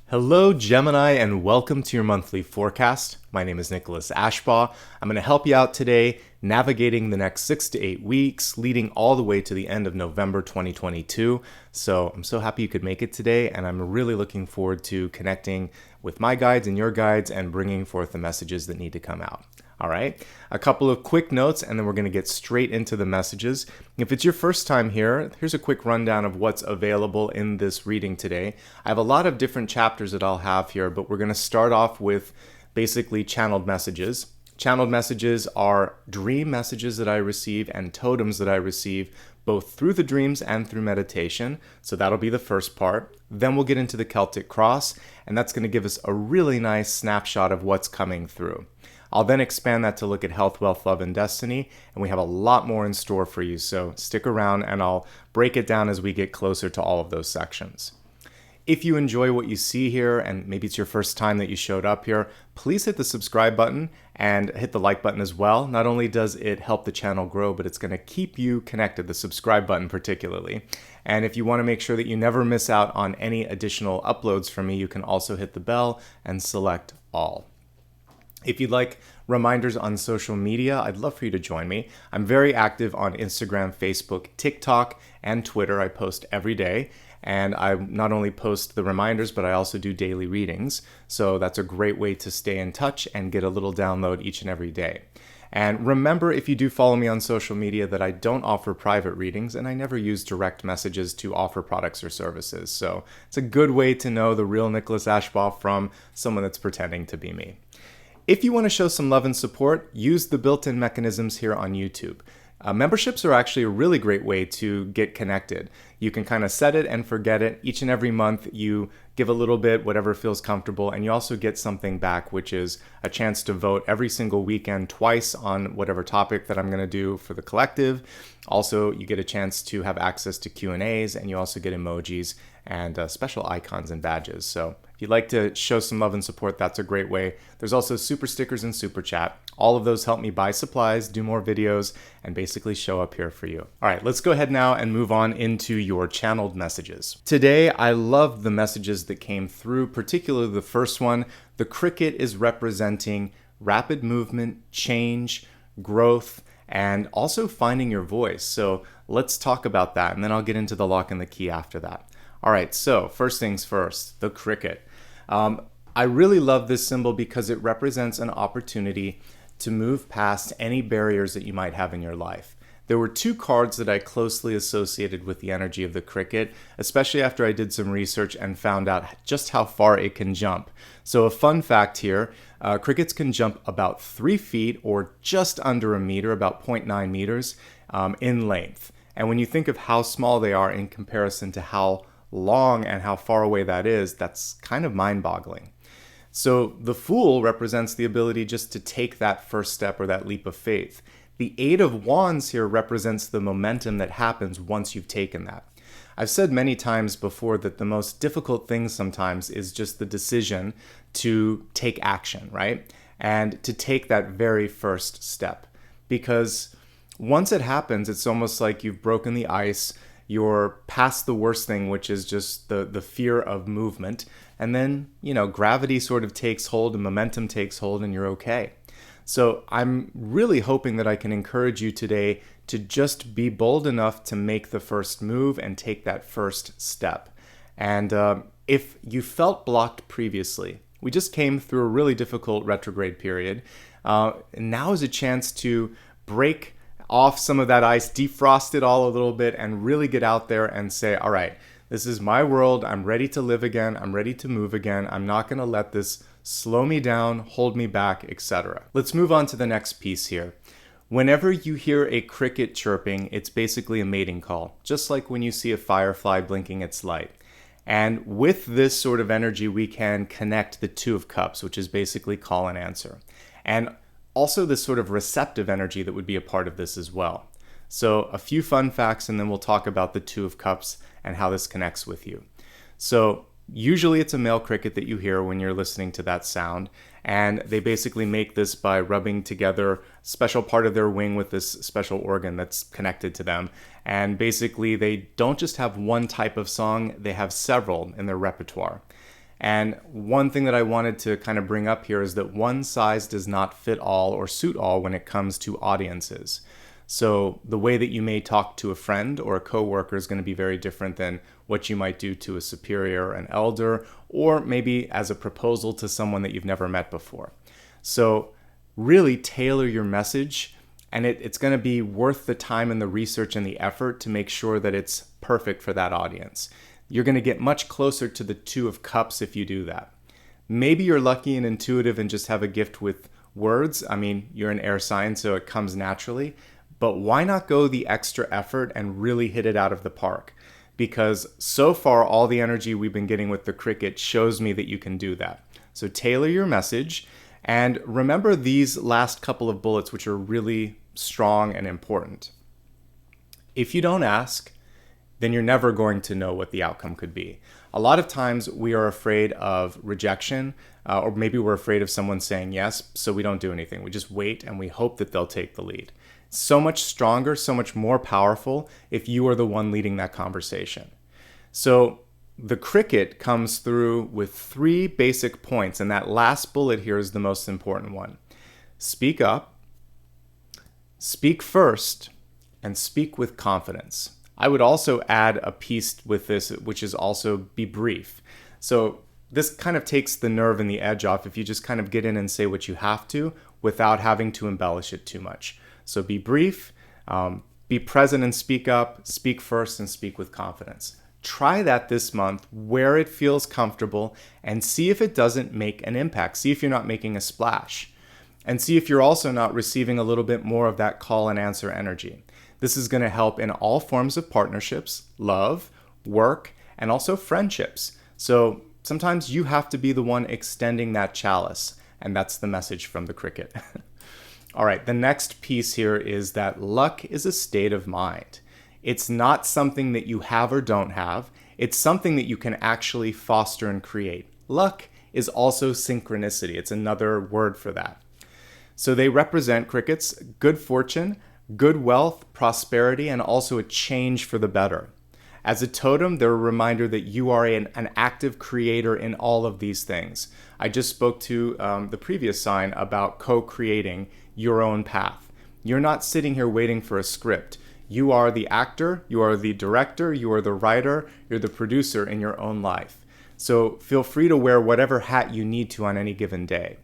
Hello, Gemini, and welcome to your monthly forecast. My name is Nicholas Ashbaugh. I'm going to help you out today navigating the next 6 to 8 weeks, leading all the way to the end of November 2022. So I'm so happy you could make it today, and I'm really looking forward to connecting with my guides and your guides and bringing forth the messages that need to come out. All right, a couple of quick notes and then we're going to get straight into the messages. If it's your first time here, here's a quick rundown of what's available in this reading today. I have a lot of different chapters that I'll have here, but we're going to start off with basically channeled messages. Channeled messages are dream messages that I receive and totems that I receive both through the dreams and through meditation. So that'll be the first part. Then we'll get into the Celtic Cross, and that's going to give us a really nice snapshot of what's coming through. I'll then expand that to look at health, wealth, love, and destiny, and we have a lot more in store for you, so stick around and I'll break it down as we get closer to all of those sections. If you enjoy what you see here, and maybe it's your first time that you showed up here, please hit the subscribe button and hit the like button as well. Not only does it help the channel grow, but it's going to keep you connected, the subscribe button particularly. And if you want to make sure that you never miss out on any additional uploads from me, you can also hit the bell and select all. If you'd like reminders on social media, I'd love for you to join me. I'm very active on Instagram, Facebook, TikTok, and Twitter. I post every day, and I not only post the reminders, but I also do daily readings. So that's a great way to stay in touch and get a little download each and every day. And remember, if you do follow me on social media, that I don't offer private readings, and I never use direct messages to offer products or services. So it's a good way to know the real Nicholas Ashbaugh from someone that's pretending to be me. If you want to show some love and support, use the built-in mechanisms here on YouTube. Memberships are actually a really great way to get connected. You can kind of set it and forget it. Each and every month you give a little bit, whatever feels comfortable, and you also get something back, which is a chance to vote every single weekend twice on whatever topic that I'm going to do for the collective. Also, you get a chance to have access to Q&As, and you also get emojis and special icons and badges. So if you'd like to show some love and support, that's a great way. There's also SuperStickers and SuperChat. All of those help me buy supplies, do more videos, and basically show up here for you. All right, let's go ahead now and move on into your channeled messages. Today, I loved the messages that came through, particularly the first one. The cricket is representing rapid movement, change, growth, and also finding your voice. So let's talk about that, and then I'll get into the lock and the key after that. All right, so first things first, the cricket. I really love this symbol because it represents an opportunity to move past any barriers that you might have in your life. There were two cards that I closely associated with the energy of the cricket, especially after I did some research and found out just how far it can jump. So a fun fact here, crickets can jump about 3 feet or just under a meter, about 0.9 meters in length. And when you think of how small they are in comparison to how long and how far away that is, that's kind of mind-boggling. So the Fool represents the ability just to take that first step or that leap of faith. The Eight of Wands here represents the momentum that happens once you've taken that. I've said many times before that the most difficult thing sometimes is just the decision to take action, right? And to take that very first step. Because once it happens, it's almost like you've broken the ice, you're past the worst thing, which is just the fear of movement. And then, gravity sort of takes hold and momentum takes hold and you're okay. So I'm really hoping that I can encourage you today to just be bold enough to make the first move and take that first step. And if you felt blocked previously, we just came through a really difficult retrograde period. Now is a chance to break off some of that ice, defrost it all a little bit, and really get out there and say, all right, this is my world. I'm ready to live again. I'm ready to move again. I'm not going to let this slow me down, hold me back, etc. Let's move on to the next piece here. Whenever you hear a cricket chirping, it's basically a mating call, just like when you see a firefly blinking its light. And with this sort of energy, we can connect the Two of Cups, which is basically call and answer. And also this sort of receptive energy that would be a part of this as well. So a few fun facts, and then we'll talk about the Two of Cups and how this connects with you. So usually it's a male cricket that you hear when you're listening to that sound, and they basically make this by rubbing together a special part of their wing with this special organ that's connected to them. And basically they don't just have one type of song, they have several in their repertoire. And one thing that I wanted to kind of bring up here is that one size does not fit all or suit all when it comes to audiences. So the way that you may talk to a friend or a coworker is going to be very different than what you might do to a superior, an elder, or maybe as a proposal to someone that you've never met before. So really tailor your message, and it's going to be worth the time and the research and the effort to make sure that it's perfect for that audience. You're going to get much closer to the Two of Cups if you do that. Maybe you're lucky and intuitive and just have a gift with words. I mean, you're an air sign, so it comes naturally. But why not go the extra effort and really hit it out of the park? Because so far, all the energy we've been getting with the cricket shows me that you can do that. So tailor your message, and remember these last couple of bullets, which are really strong and important. If you don't ask, then you're never going to know what the outcome could be. A lot of times we are afraid of rejection, or maybe we're afraid of someone saying yes, so we don't do anything. We just wait and we hope that they'll take the lead. So much stronger, so much more powerful if you are the one leading that conversation. So the cricket comes through with 3 basic points, and that last bullet here is the most important one. Speak up, speak first, and speak with confidence. I would also add a piece with this, which is also be brief. So this kind of takes the nerve and the edge off if you just kind of get in and say what you have to without having to embellish it too much. So be brief, be present and speak up, speak first, and speak with confidence. Try that this month where it feels comfortable and see if it doesn't make an impact. See if you're not making a splash. And see if you're also not receiving a little bit more of that call and answer energy. This is going to help in all forms of partnerships, love, work, and also friendships. So sometimes you have to be the one extending that chalice, and that's the message from the cricket. All right, the next piece here is that luck is a state of mind. It's not something that you have or don't have. It's something that you can actually foster and create. Luck is also synchronicity. It's another word for that. So they represent, crickets, good fortune, good wealth, prosperity, and also a change for the better. As a totem, they're a reminder that you are an active creator in all of these things. I just spoke to the previous sign about co-creating your own path. You're not sitting here waiting for a script. You are the actor, you are the director, you are the writer, you're the producer in your own life. So feel free to wear whatever hat you need to on any given day.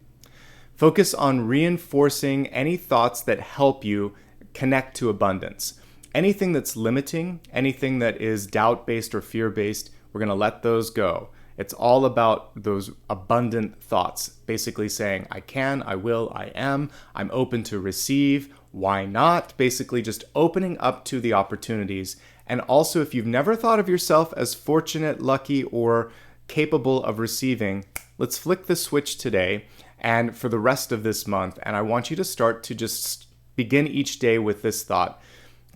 Focus on reinforcing any thoughts that help you connect to abundance. Anything that's limiting, anything that is doubt-based or fear-based, we're going to let those go. It's all about those abundant thoughts, basically saying, I can, I will, I am, I'm open to receive, why not? Basically just opening up to the opportunities. And also, if you've never thought of yourself as fortunate, lucky, or capable of receiving, let's flick the switch today and for the rest of this month. And I want you to start to just begin each day with this thought.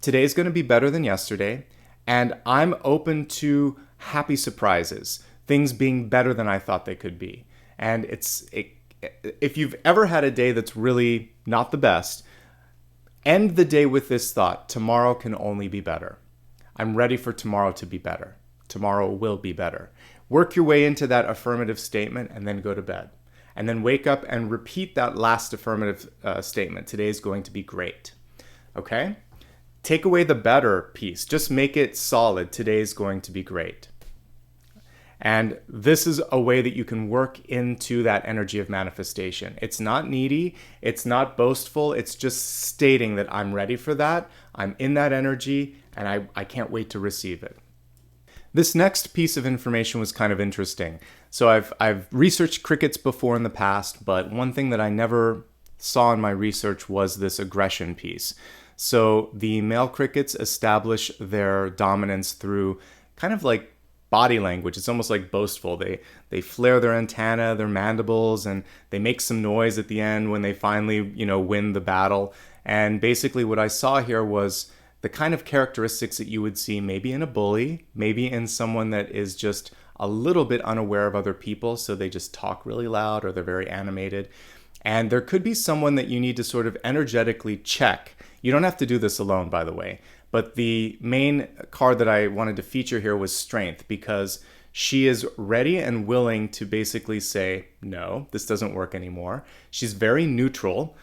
Today's going to be better than yesterday, and I'm open to happy surprises, things being better than I thought they could be. And if you've ever had a day that's really not the best, end the day with this thought: tomorrow can only be better. I'm ready for tomorrow to be better. Tomorrow will be better. Work your way into that affirmative statement and then go to bed. And then wake up and repeat that last affirmative statement. Today's going to be great. Okay? Take away the better piece. Just make it solid. Today's going to be great. And this is a way that you can work into that energy of manifestation. It's not needy. It's not boastful. It's just stating that I'm ready for that. I'm in that energy, and I can't wait to receive it. This next piece of information was kind of interesting. So I've researched crickets before in the past, but one thing that I never saw in my research was this aggression piece. So the male crickets establish their dominance through kind of like body language. It's almost like boastful. They flare their antenna, their mandibles, and they make some noise at the end when they finally, win the battle. And basically what I saw here was the kind of characteristics that you would see maybe in a bully, maybe in someone that is just a little bit unaware of other people, so they just talk really loud or they're very animated. And there could be someone that you need to sort of energetically check. You don't have to do this alone, by the way. But the main card that I wanted to feature here was strength, because She is ready and willing to basically say, no, this doesn't work anymore. She's very neutral.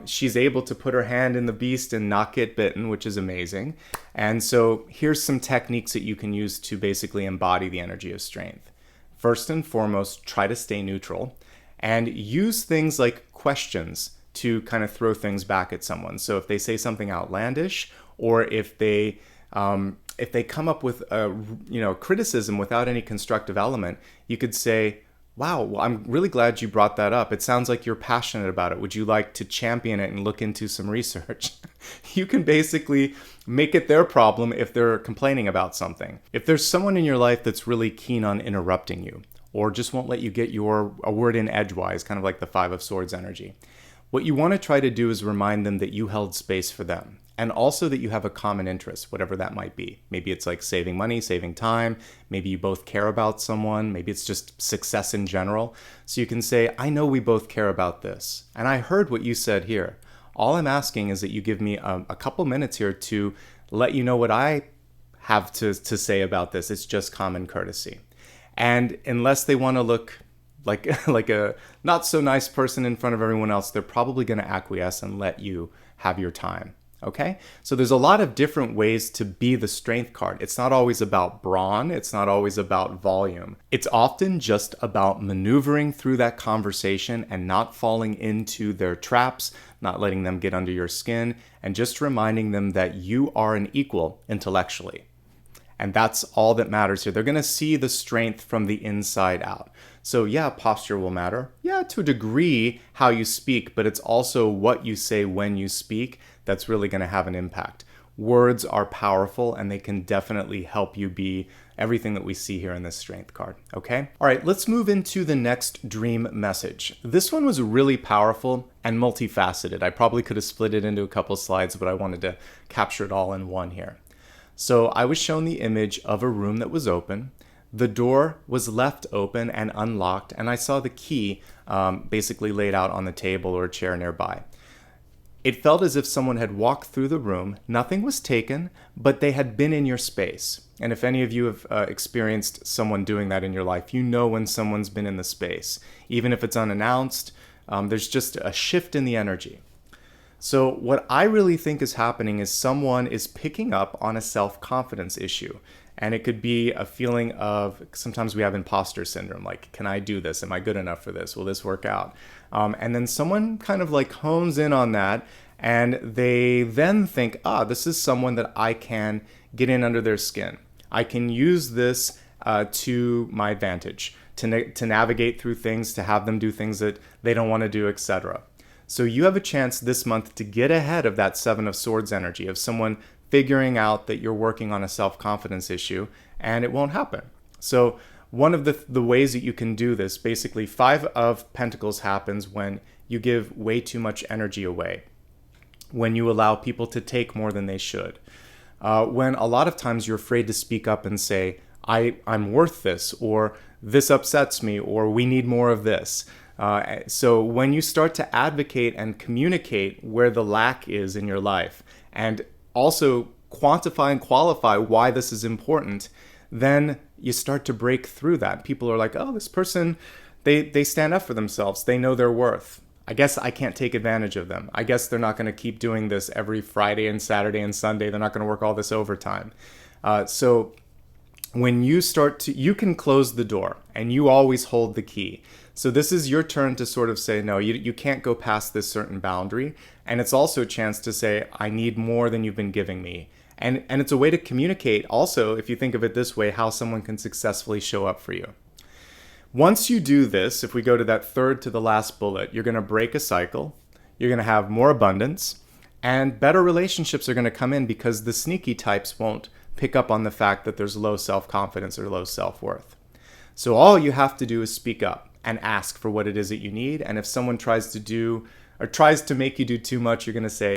She's able to put her hand in the beast and not get bitten, which is amazing. And so here's some techniques that you can use to basically embody the energy of strength. First and foremost, try to stay neutral and use things like questions to kind of throw things back at someone. So if they say something outlandish, or if they come up with a criticism without any constructive element, you could say, wow, well, I'm really glad you brought that up. It sounds like you're passionate about it. Would you like to champion it and look into some research? You can basically make it their problem if they're complaining about something. If there's someone in your life that's really keen on interrupting you, or just won't let you get a word in edgewise, kind of like the Five of Swords energy, what you want to try to do is remind them that you held space for them. And also that you have a common interest, whatever that might be. Maybe it's like saving money, saving time. Maybe you both care about someone. Maybe it's just success in general. So you can say, I know we both care about this. And I heard what you said here. All I'm asking is that you give me a couple minutes here to let you know what I have to say about this. It's just common courtesy. And unless they want to look like a not so nice person in front of everyone else, they're probably going to acquiesce and let you have your time. Okay, so there's a lot of different ways to be the strength card. It's not always about brawn. It's not always about volume. It's often just about maneuvering through that conversation and not falling into their traps, not letting them get under your skin, and just reminding them that you are an equal intellectually. And that's all that matters here. They're going to see the strength from the inside out. So yeah, posture will matter. Yeah, to a degree, how you speak, but it's also what you say when you speak that's really going to have an impact. Words are powerful, and they can definitely help you be everything that we see here in this strength card, okay? All right, let's move into the next dream message. This one was really powerful and multifaceted. I probably could have split it into a couple slides, but I wanted to capture it all in one here. So I was shown the image of a room that was open. The door was left open and unlocked, and I saw the key basically laid out on the table or a chair nearby. It felt as if someone had walked through the room. Nothing was taken, but they had been in your space. And if any of you have experienced someone doing that in your life, you know when someone's been in the space. Even if it's unannounced, there's just a shift in the energy. So what I really think is happening is someone is picking up on a self-confidence issue. And it could be a feeling of, sometimes we have imposter syndrome, like, can I do this? Am I good enough for this? Will this work out? And then someone kind of like hones in on that, and they then think, this is someone that I can get in under their skin. I can use this to my advantage, to navigate through things, to have them do things that they don't want to do, etc. So you have a chance this month to get ahead of that Seven of Swords energy, of someone figuring out that you're working on a self-confidence issue, and it won't happen. So one of the ways that you can do this, basically Five of Pentacles happens when you give way too much energy away, when you allow people to take more than they should, when a lot of times you're afraid to speak up and say, I'm worth this, or this upsets me, or we need more of this. So when you start to advocate and communicate where the lack is in your life, and also quantify and qualify why this is important, then you start to break through that. People are like, oh, this person, they stand up for themselves. They know their worth. I guess I can't take advantage of them. I guess they're not going to keep doing this every Friday and Saturday and Sunday. They're not going to work all this overtime. So when you start to, you can close the door and you always hold the key. So this is your turn to sort of say, no, you can't go past this certain boundary. And it's also a chance to say, I need more than you've been giving me. And it's a way to communicate also, if you think of it this way, how someone can successfully show up for you. Once you do this, if we go to that third to the last bullet, you're going to break a cycle. You're going to have more abundance, and better relationships are going to come in because the sneaky types won't pick up on the fact that there's low self-confidence or low self-worth. So all you have to do is speak up and ask for what it is that you need. And if someone tries to make you do too much, you're going to say,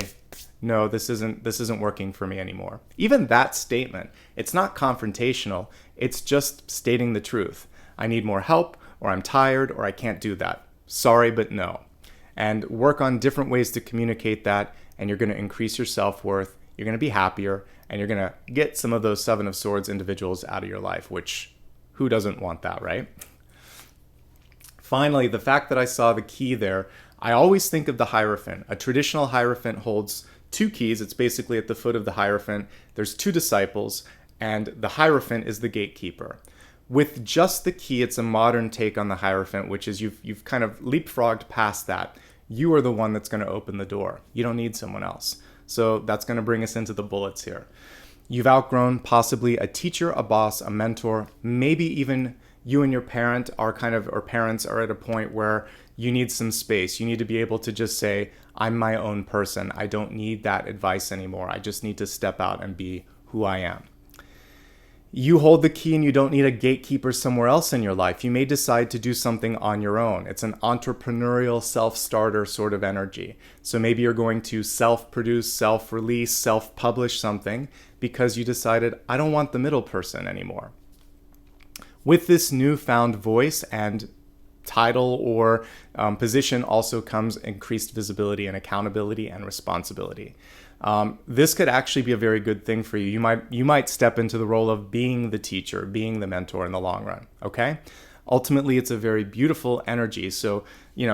no, this isn't working for me anymore. Even that statement, it's not confrontational. It's just stating the truth. I need more help, or I'm tired, or I can't do that. Sorry, but no. And work on different ways to communicate that, and you're going to increase your self-worth. You're going to be happier, and you're going to get some of those Seven of Swords individuals out of your life, which Who doesn't want that, right? Finally, the fact that I saw the key there, I always think of the Hierophant. A traditional Hierophant holds two keys. It's basically at the foot of the Hierophant. There's two disciples, and the Hierophant is the gatekeeper. With just the key, it's a modern take on the Hierophant, which is you've kind of leapfrogged past that. You are the one that's going to open the door. You don't need someone else. So that's going to bring us into the bullets here. You've outgrown possibly a teacher, a boss, a mentor, maybe even you and your parent are or parents are at a point where you need some space. You need to be able to just say, I'm my own person. I don't need that advice anymore. I just need to step out and be who I am. You hold the key and you don't need a gatekeeper somewhere else in your life. You may decide to do something on your own. It's an entrepreneurial self-starter sort of energy. So maybe you're going to self-produce, self-release, self-publish something because you decided, I don't want the middle person anymore. With this newfound voice and title or position also comes increased visibility and accountability and responsibility. This could actually be a very good thing for you. You might step into the role of being the teacher, being the mentor in the long run, okay? Ultimately, it's a very beautiful energy. So,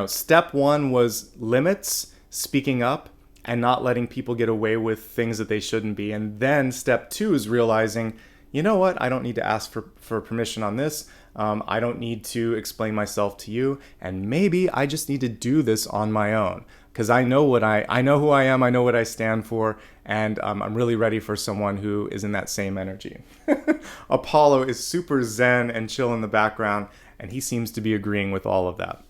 step one was limits, speaking up, and not letting people get away with things that they shouldn't be. And then step two is realizing, you know what? I don't need to ask for permission on this. I don't need to explain myself to you. And maybe I just need to do this on my own because I know who I am. I know what I stand for. And I'm really ready for someone who is in that same energy. Apollo is super zen and chill in the background. And he seems to be agreeing with all of that.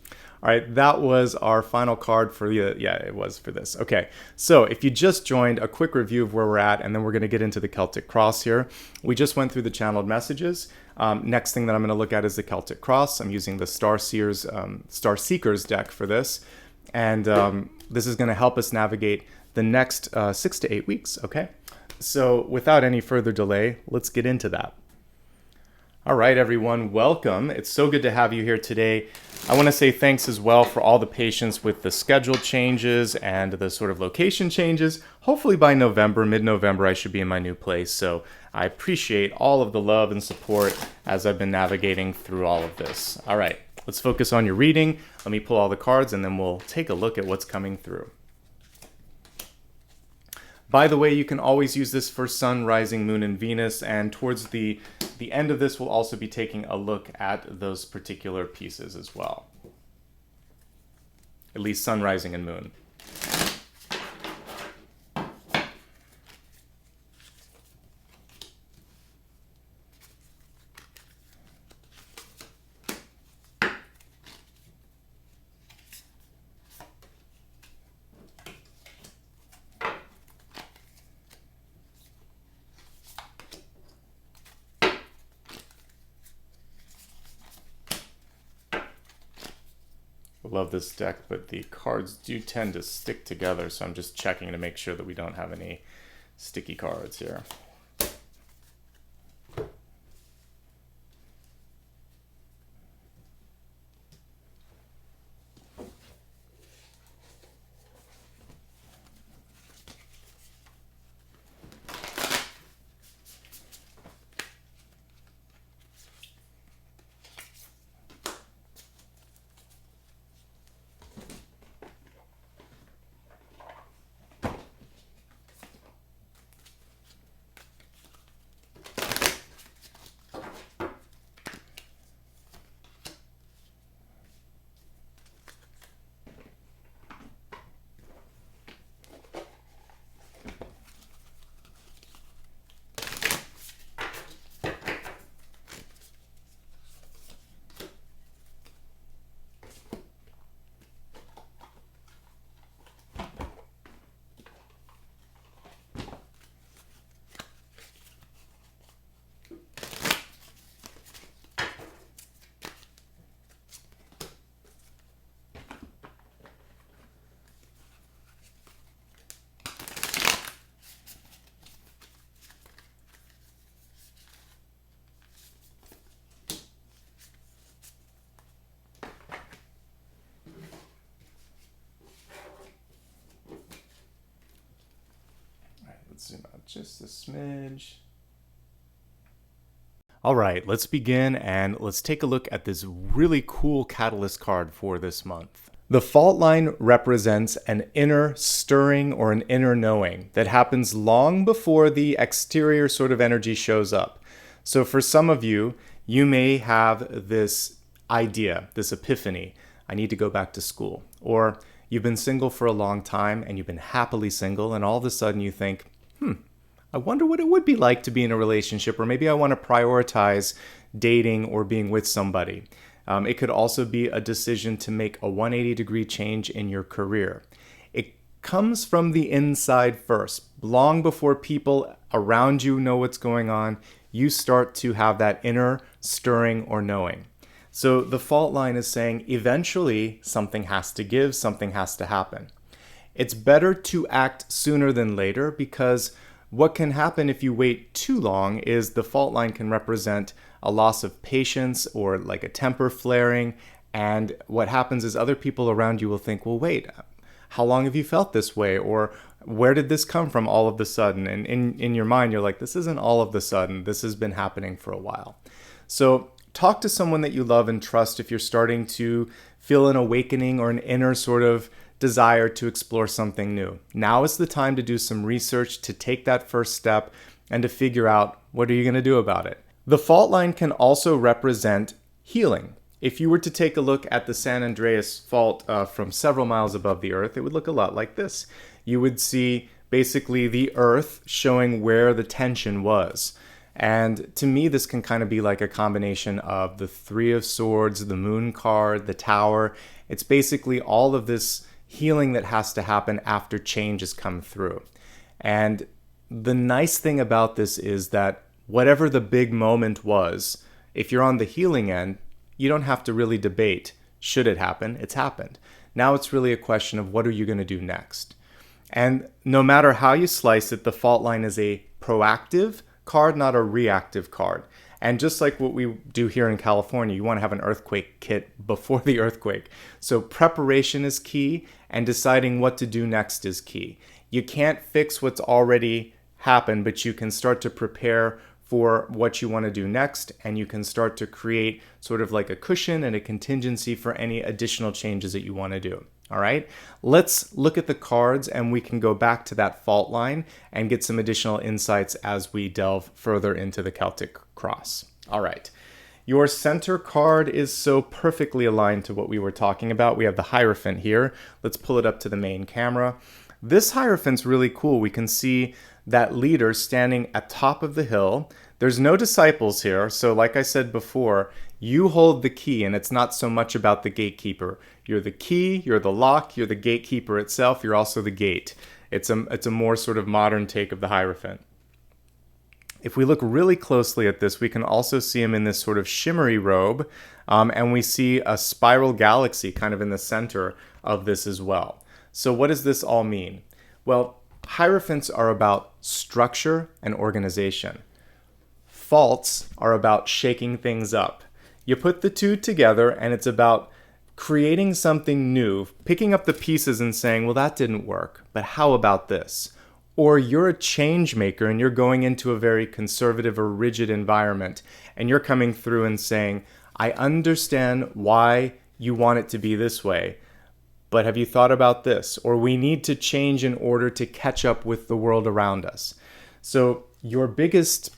All right, that was our final card for it was for this. Okay, so if you just joined, a quick review of where we're at, and then we're going to get into the Celtic Cross here. We just went through the channeled messages. Next thing that I'm going to look at is the Celtic Cross. I'm using the Star Seekers deck for this, and this is going to help us navigate the next 6 to 8 weeks, okay? So without any further delay, let's get into that. All right, everyone, welcome. It's so good to have you here today. I want to say thanks as well for all the patience with the schedule changes and the sort of location changes. Hopefully by November, mid-November, I should be in my new place. So I appreciate all of the love and support as I've been navigating through all of this. All right, let's focus on your reading. Let me pull all the cards and then we'll take a look at what's coming through. By the way, you can always use this for Sun, Rising, Moon, and Venus, and towards the end of this, we'll also be taking a look at those particular pieces as well. At least Sun, Rising, and Moon. I love this deck, but the cards do tend to stick together, so I'm just checking to make sure that we don't have any sticky cards here. Zoom out just a smidge. All right, let's begin and let's take a look at this really cool catalyst card for this month. The fault line represents an inner stirring or an inner knowing that happens long before the exterior sort of energy shows up. So for some of you, you may have this idea, this epiphany, I need to go back to school. Or you've been single for a long time and you've been happily single, and all of a sudden you think, I wonder what it would be like to be in a relationship, or maybe I want to prioritize dating or being with somebody. It could also be a decision to make a 180-degree change in your career. It comes from the inside first. Long before people around you know what's going on, you start to have that inner stirring or knowing. So the fault line is saying eventually something has to give, something has to happen. It's better to act sooner than later, because what can happen if you wait too long is the fault line can represent a loss of patience or like a temper flaring. And what happens is other people around you will think, well, wait, how long have you felt this way? Or where did this come from all of the sudden? And in your mind, you're like, this isn't all of the sudden. This has been happening for a while. So talk to someone that you love and trust if you're starting to feel an awakening or an inner sort of desire to explore something new. Now is the time to do some research, to take that first step, and to figure out what are you going to do about it. The fault line can also represent healing. If you were to take a look at the San Andreas Fault from several miles above the Earth, it would look a lot like this. You would see basically the Earth showing where the tension was. And to me, this can kind of be like a combination of the Three of Swords, the Moon card, the Tower. It's basically all of this healing that has to happen after change has come through. And the nice thing about this is that whatever the big moment was, if you're on the healing end, you don't have to really debate, should it happen? It's happened. Now it's really a question of what are you going to do next? And no matter how you slice it, the fault line is a proactive card, not a reactive card. And just like what we do here in California, you want to have an earthquake kit before the earthquake. So preparation is key, and deciding what to do next is key. You can't fix what's already happened, but you can start to prepare for what you want to do next, and you can start to create sort of like a cushion and a contingency for any additional changes that you want to do. All right, let's look at the cards and we can go back to that fault line and get some additional insights as we delve further into the Celtic Cross. All right, your center card is so perfectly aligned to what we were talking about. We have the Hierophant here. Let's pull it up to the main camera. This Hierophant's really cool. We can see that leader standing at top of the hill. There's no disciples here, so like I said before, you hold the key, and it's not so much about the gatekeeper. You're the key, you're the lock, you're the gatekeeper itself, you're also the gate. It's a more sort of modern take of the Hierophant. If we look really closely at this, we can also see him in this sort of shimmery robe, and we see a spiral galaxy kind of in the center of this as well. So what does this all mean? Well, Hierophants are about structure and organization. Faults are about shaking things up. You put the two together and it's about creating something new, picking up the pieces and saying, well, that didn't work, but how about this? Or you're a change maker and you're going into a very conservative or rigid environment and you're coming through and saying, I understand why you want it to be this way, but have you thought about this? Or we need to change in order to catch up with the world around us. So your biggest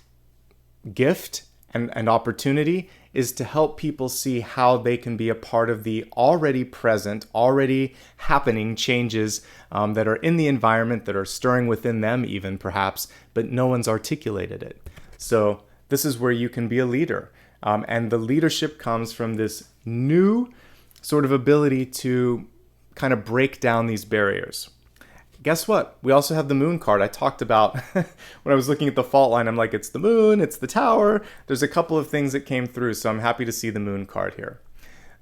gift and opportunity is to help people see how they can be a part of the already present, already happening changes that are in the environment, that are stirring within them even perhaps, but no one's articulated it. So this is where you can be a leader. And the leadership comes from this new sort of ability to kind of break down these barriers. Guess what? We also have the Moon card. I talked about when I was looking at the fault line, I'm like, it's the Moon, it's the Tower. There's a couple of things that came through, so I'm happy to see the Moon card here.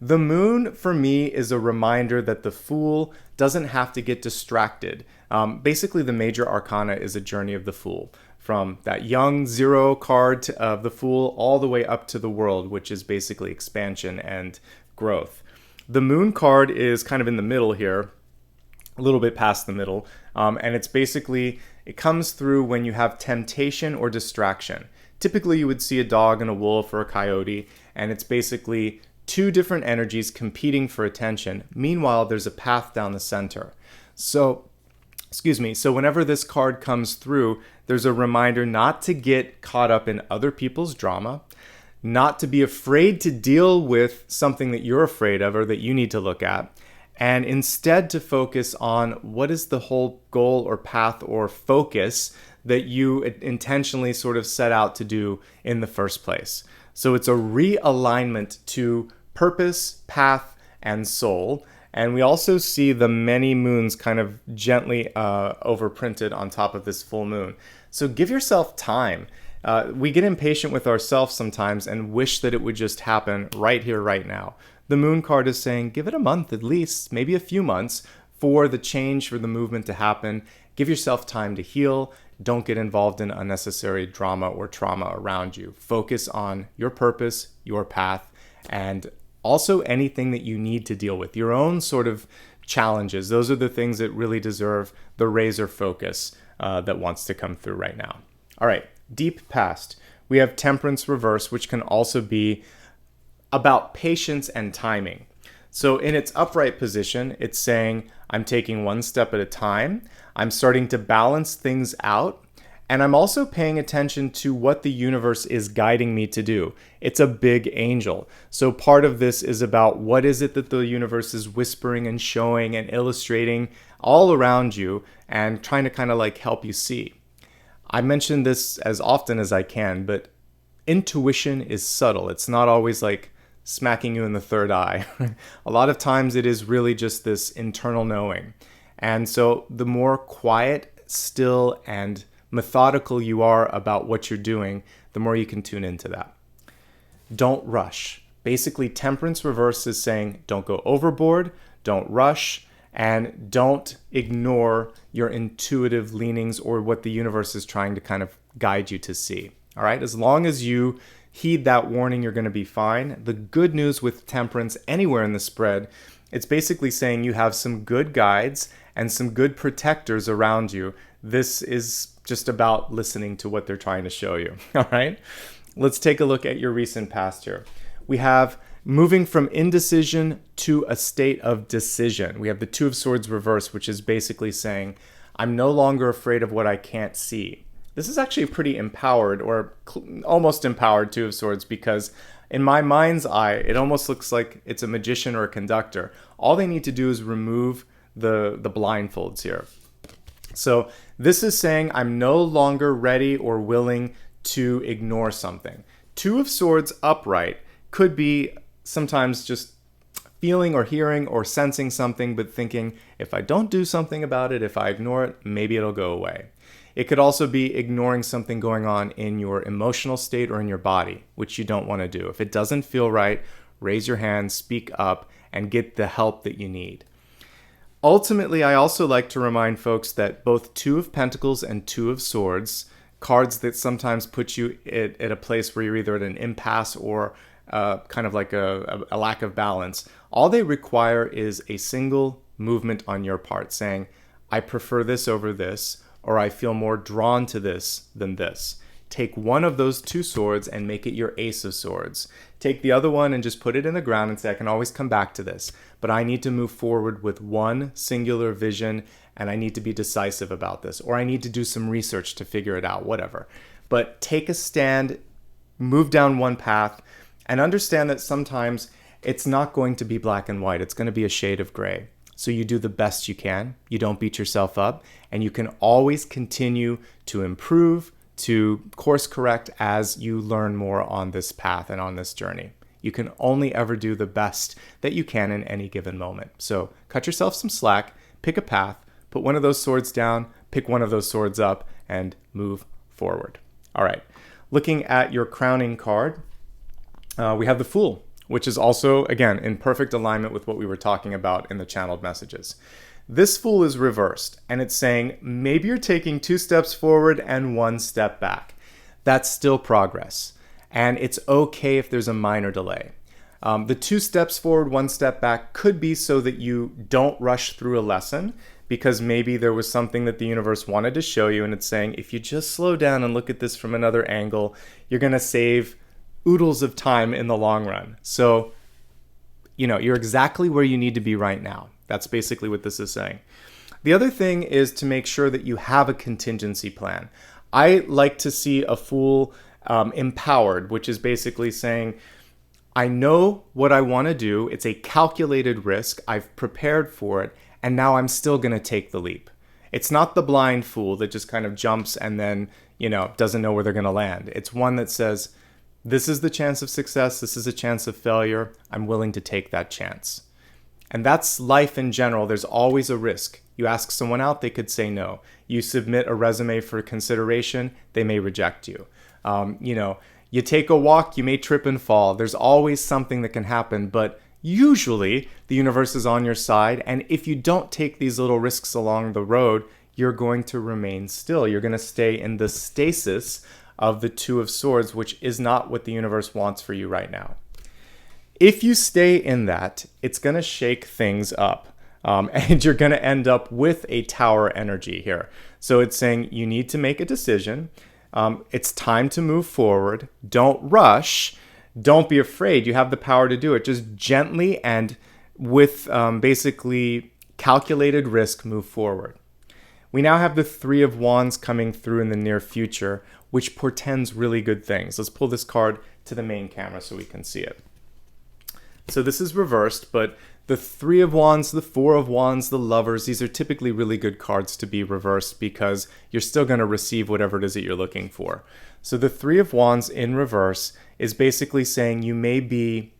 The Moon, for me, is a reminder that the Fool doesn't have to get distracted. Basically, the major arcana is a journey of the Fool, from that young zero card of the Fool all the way up to the World, which is basically expansion and growth. The Moon card is kind of in the middle here, a little bit past the middle, and it's basically, it comes through when you have temptation or distraction. typically you would see a dog and a wolf or a coyote, and it's basically two different energies competing for attention. Meanwhile, there's a path down the center. So whenever this card comes through, there's a reminder not to get caught up in other people's drama, not to be afraid to deal with something that you're afraid of or that you need to look at, and instead to focus on what is the whole goal or path or focus that you intentionally sort of set out to do in the first place. So it's a realignment to purpose, path, and soul. And we also see the many moons kind of gently overprinted on top of this full moon. So give yourself time. We get impatient with ourselves sometimes and wish that it would just happen right here, right now. The moon card is saying, give it a month at least, maybe a few months for the change, for the movement to happen. Give yourself time to heal. Don't get involved in unnecessary drama or trauma around you. Focus on your purpose, your path, and also anything that you need to deal with, your own sort of challenges. Those are the things that really deserve the razor focus that wants to come through right now. All right, deep past. We have Temperance reverse, which can also be about patience and timing. So in its upright position, it's saying, I'm taking one step at a time. I'm starting to balance things out. And I'm also paying attention to what the universe is guiding me to do. It's a big angel. So part of this is about what is it that the universe is whispering and showing and illustrating all around you and trying to kind of like help you see. I mention this as often as I can, but intuition is subtle. It's not always like smacking you in the third eye. A lot of times it is really just this internal knowing. And so the more quiet, still, and methodical you are about what you're doing, the more you can tune into that. Don't rush. Basically, Temperance reverse is saying don't go overboard, don't rush, and don't ignore your intuitive leanings or what the universe is trying to kind of guide you to see. All right? As long as you heed that warning, you're going to be fine. The good news with Temperance anywhere in the spread, it's basically saying you have some good guides and some good protectors around you. This is just about listening to what they're trying to show you. All right? Let's take a look at your recent past here. We have moving from indecision to a state of decision. We have the Two of Swords reverse, which is basically saying, I'm no longer afraid of what I can't see. This is actually a pretty empowered or almost empowered Two of Swords because in my mind's eye, it almost looks like it's a magician or a conductor. All they need to do is remove the blindfolds here. So this is saying I'm no longer ready or willing to ignore something. Two of Swords upright could be sometimes just feeling or hearing or sensing something, but thinking, if I don't do something about it, if I ignore it, maybe it'll go away. It could also be ignoring something going on in your emotional state or in your body, which you don't want to do. If it doesn't feel right, raise your hand, speak up, and get the help that you need. Ultimately, I also like to remind folks that both Two of Pentacles and Two of Swords, cards that sometimes put you at a place where you're either at an impasse or kind of like a lack of balance, all they require is a single movement on your part saying, I prefer this over this, or I feel more drawn to this than this. Take one of those two swords and make it your Ace of Swords. Take the other one and just put it in the ground and say, I can always come back to this, but I need to move forward with one singular vision and I need to be decisive about this, or I need to do some research to figure it out, whatever. But take a stand, move down one path, and understand that sometimes it's not going to be black and white. It's going to be a shade of gray. So you do the best you can. You don't beat yourself up, and you can always continue to improve, to course correct as you learn more on this path and on this journey. You can only ever do the best that you can in any given moment. So cut yourself some slack, pick a path, put one of those swords down, pick one of those swords up, and move forward. All right, looking at your crowning card, we have the Fool, which is also, again, in perfect alignment with what we were talking about in the channeled messages. This Fool is reversed, and it's saying maybe you're taking 2 steps forward and 1 step back. That's still progress, and it's okay if there's a minor delay. The 2 steps forward, 1 step back could be so that you don't rush through a lesson, because maybe there was something that the universe wanted to show you, and it's saying, if you just slow down and look at this from another angle, you're going to save oodles of time in the long run. So, you're exactly where you need to be right now. That's basically what this is saying. The other thing is to make sure that you have a contingency plan. I like to see a Fool empowered, which is basically saying, I know what I want to do. It's a calculated risk. I've prepared for it. And now I'm still going to take the leap. It's not the blind fool that just kind of jumps and then, doesn't know where they're going to land. It's one that says, this is the chance of success. This is a chance of failure. I'm willing to take that chance. And that's life in general. There's always a risk. You ask someone out, they could say no. You submit a resume for consideration, they may reject you. You take a walk, you may trip and fall. There's always something that can happen, but usually the universe is on your side. And if you don't take these little risks along the road, you're going to remain still. You're going to stay in the stasis of the 2 of Swords, which is not what the universe wants for you right now. If you stay in that, it's going to shake things up. And you're going to end up with a Tower energy here. So it's saying you need to make a decision. It's time to move forward. Don't rush. Don't be afraid. You have the power to do it. Just gently and with basically calculated risk, move forward. We now have the 3 of Wands coming through in the near future, which portends really good things. Let's pull this card to the main camera so we can see it. So this is reversed, but the 3 of Wands, the 4 of Wands, the Lovers, these are typically really good cards to be reversed because you're still going to receive whatever it is that you're looking for. So the 3 of Wands in reverse is basically saying you may be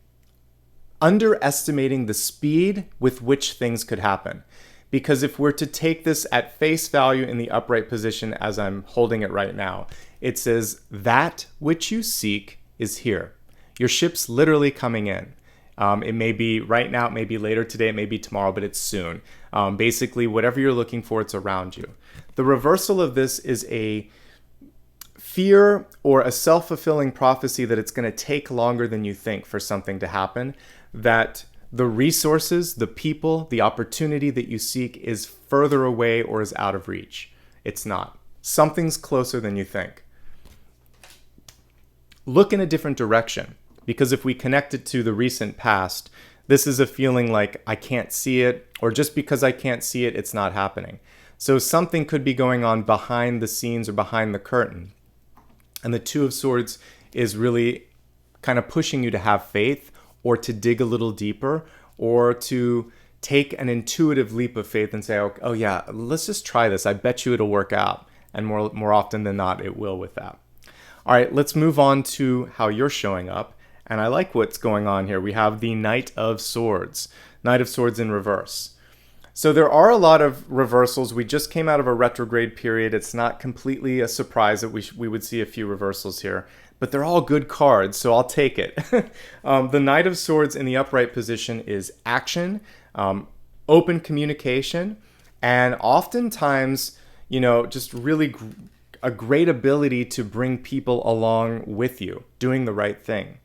underestimating the speed with which things could happen. Because if we're to take this at face value in the upright position as I'm holding it right now, it says that which you seek is here. Your ship's literally coming in. It may be right now, it may be later today, it may be tomorrow, but it's soon. Basically, whatever you're looking for, it's around you. The reversal of this is a fear or a self-fulfilling prophecy that it's going to take longer than you think for something to happen, that the resources, the people, the opportunity that you seek is further away or is out of reach. It's not. Something's closer than you think. Look in a different direction. Because if we connect it to the recent past, this is a feeling like I can't see it, or just because I can't see it, it's not happening. So something could be going on behind the scenes or behind the curtain. And the 2 of Swords is really kind of pushing you to have faith, or to dig a little deeper, or to take an intuitive leap of faith and say, oh yeah, let's just try this. I bet you it'll work out. And more often than not, it will with that. All right, let's move on to how you're showing up. And I like what's going on here. We have the Knight of Swords. Knight of Swords in reverse. So there are a lot of reversals. We just came out of a retrograde period. It's not completely a surprise that we would see a few reversals here. But they're all good cards, so I'll take it. The Knight of Swords in the upright position is action, open communication, and oftentimes, just really a great ability to bring people along with you, doing the right thing.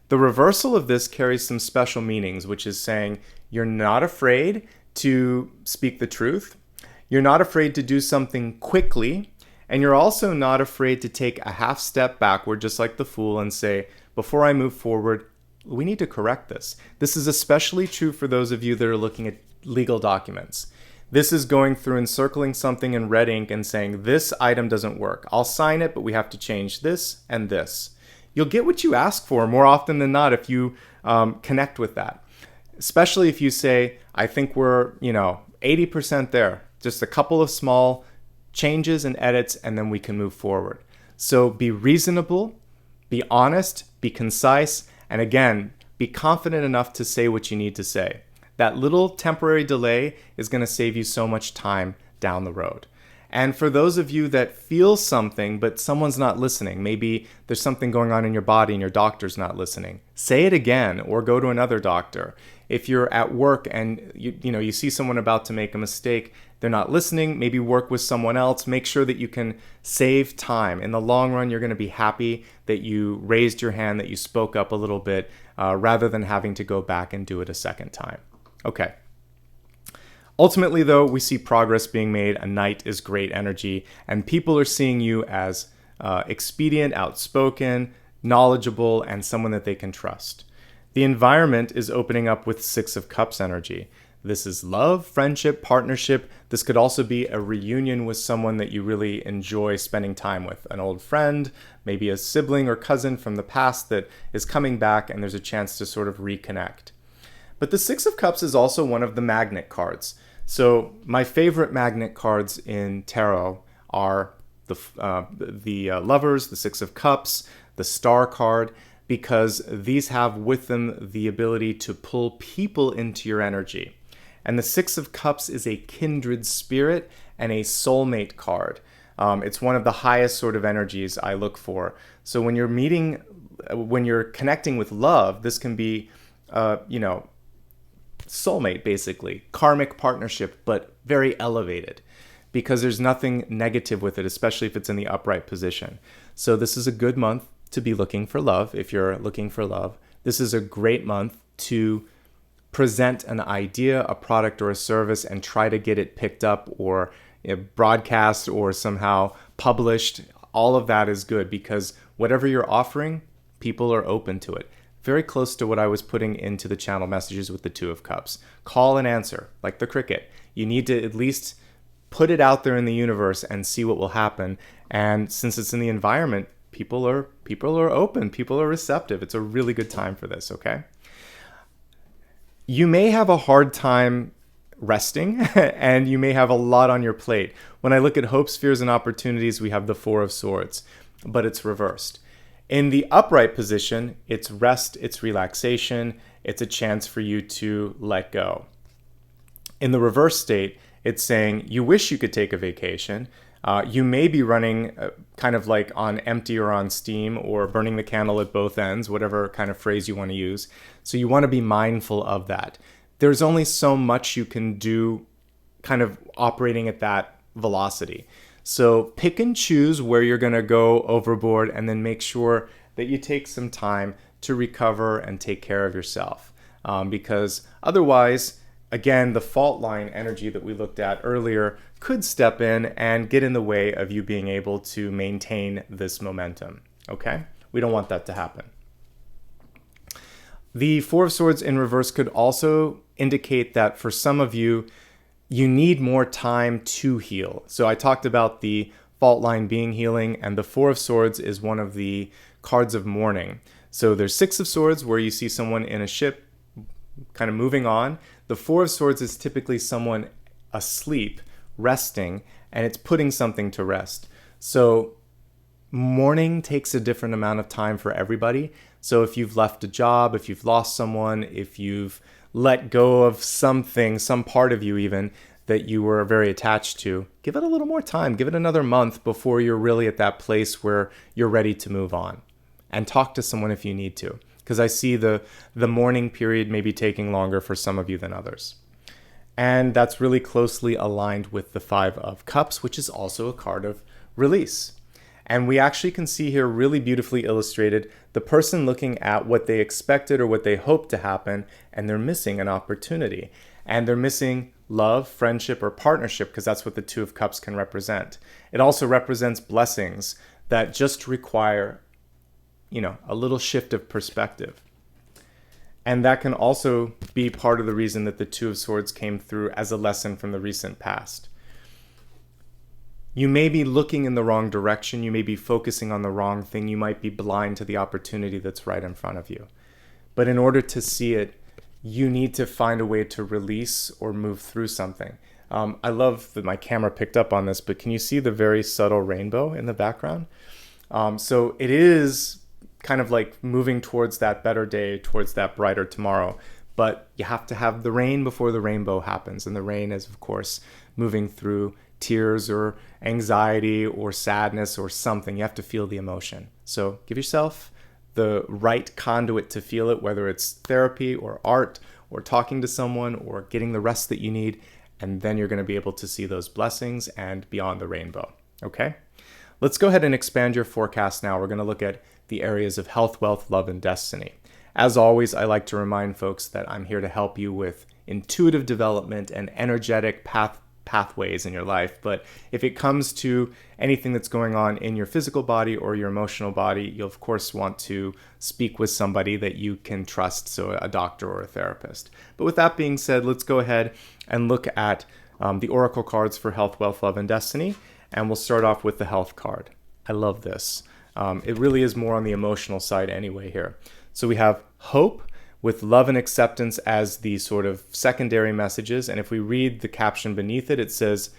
The reversal of this carries some special meanings, which is saying you're not afraid to speak the truth, you're not afraid to do something quickly, and you're also not afraid to take a half step backward, just like the Fool, and say, before I move forward, we need to correct this. This is especially true for those of you that are looking at legal documents. This is going through and circling something in red ink and saying, this item doesn't work. I'll sign it, but we have to change this and this. You'll get what you ask for more often than not if you connect with that. Especially if you say, I think we're 80% there. Just a couple of small changes and edits, and then we can move forward. So be reasonable, be honest, be concise, and again, be confident enough to say what you need to say. That little temporary delay is going to save you so much time down the road. And for those of you that feel something, but someone's not listening, maybe there's something going on in your body and your doctor's not listening, say it again or go to another doctor. If you're at work and you see someone about to make a mistake, they're not listening, maybe work with someone else. Make sure that you can save time. In the long run, you're going to be happy that you raised your hand, that you spoke up a little bit, rather than having to go back and do it a second time. Okay. Ultimately, though, we see progress being made. A knight is great energy, and people are seeing you as expedient, outspoken, knowledgeable, and someone that they can trust. The environment is opening up with Six of Cups energy. This is love, friendship, partnership. This could also be a reunion with someone that you really enjoy spending time with. An old friend, maybe a sibling or cousin from the past that is coming back, and there's a chance to sort of reconnect. But the Six of Cups is also one of the magnet cards. So my favorite magnet cards in tarot are the Lovers, the Six of Cups, the Star card, because these have with them the ability to pull people into your energy. And the Six of Cups is a kindred spirit and a soulmate card. It's one of the highest sort of energies I look for. So when you're connecting with love, this can be, soulmate basically, karmic partnership, but very elevated, because there's nothing negative with it, especially if it's in the upright position. So this is a good month to be looking for love. If you're looking for love, this is a great month to present an idea, a product, or a service and try to get it picked up or broadcast or somehow published. All of that is good because whatever you're offering, people are open to it. Very close to what I was putting into the channel messages with the Two of Cups. Call and answer, like the cricket. You need to at least put it out there in the universe and see what will happen. And since it's in the environment, people are open, people are receptive. It's a really good time for this, okay? You may have a hard time resting and you may have a lot on your plate. When I look at hopes, fears, and opportunities, we have the Four of Swords, but it's reversed. In the upright position, it's rest, it's relaxation, it's a chance for you to let go. In the reverse state, it's saying you wish you could take a vacation. You may be running kind of like on empty or on steam or burning the candle at both ends, whatever kind of phrase you want to use. So you want to be mindful of that. There's only so much you can do kind of operating at that velocity. So pick and choose where you're going to go overboard and then make sure that you take some time to recover and take care of yourself. Because otherwise, again, the fault line energy that we looked at earlier could step in and get in the way of you being able to maintain this momentum, okay? We don't want that to happen. The Four of Swords in reverse could also indicate that for some of you, you need more time to heal. So I talked about the fault line being healing, and the Four of Swords is one of the cards of mourning. So there's Six of Swords where you see someone in a ship kind of moving on. The Four of Swords is typically someone asleep, resting, and it's putting something to rest. So mourning takes a different amount of time for everybody. So if you've left a job, if you've lost someone, if you've let go of something, some part of you even, that you were very attached to, give it a little more time. Give it another month before you're really at that place where you're ready to move on. And talk to someone if you need to. Because I see the mourning period maybe taking longer for some of you than others. And that's really closely aligned with the Five of Cups, which is also a card of release. And we actually can see here really beautifully illustrated the person looking at what they expected or what they hoped to happen, and they're missing an opportunity. And they're missing love, friendship, or partnership, because that's what the Two of Cups can represent. It also represents blessings that just require, a little shift of perspective. And that can also be part of the reason that the Two of Swords came through as a lesson from the recent past. You may be looking in the wrong direction. You may be focusing on the wrong thing. You might be blind to the opportunity that's right in front of you. But in order to see it, you need to find a way to release or move through something. I love that my camera picked up on this, but can you see the very subtle rainbow in the background? So it is kind of like moving towards that better day, towards that brighter tomorrow. But you have to have the rain before the rainbow happens. And the rain is, of course, moving through tears or anxiety or sadness or something. You have to feel the emotion. So give yourself the right conduit to feel it, whether it's therapy or art or talking to someone or getting the rest that you need. And then you're going to be able to see those blessings and beyond the rainbow. Okay? Let's go ahead and expand your forecast now. We're going to look at the areas of health, wealth, love, and destiny. As always, I like to remind folks that I'm here to help you with intuitive development and energetic pathways in your life. But if it comes to anything that's going on in your physical body or your emotional body, you'll of course want to speak with somebody that you can trust, so a doctor or a therapist. But with that being said, let's go ahead and look at the oracle cards for health, wealth, love, and destiny. And we'll start off with the health card. I love this. It really is more on the emotional side anyway here. So we have hope with love and acceptance as the sort of secondary messages. And if we read the caption beneath it, it says,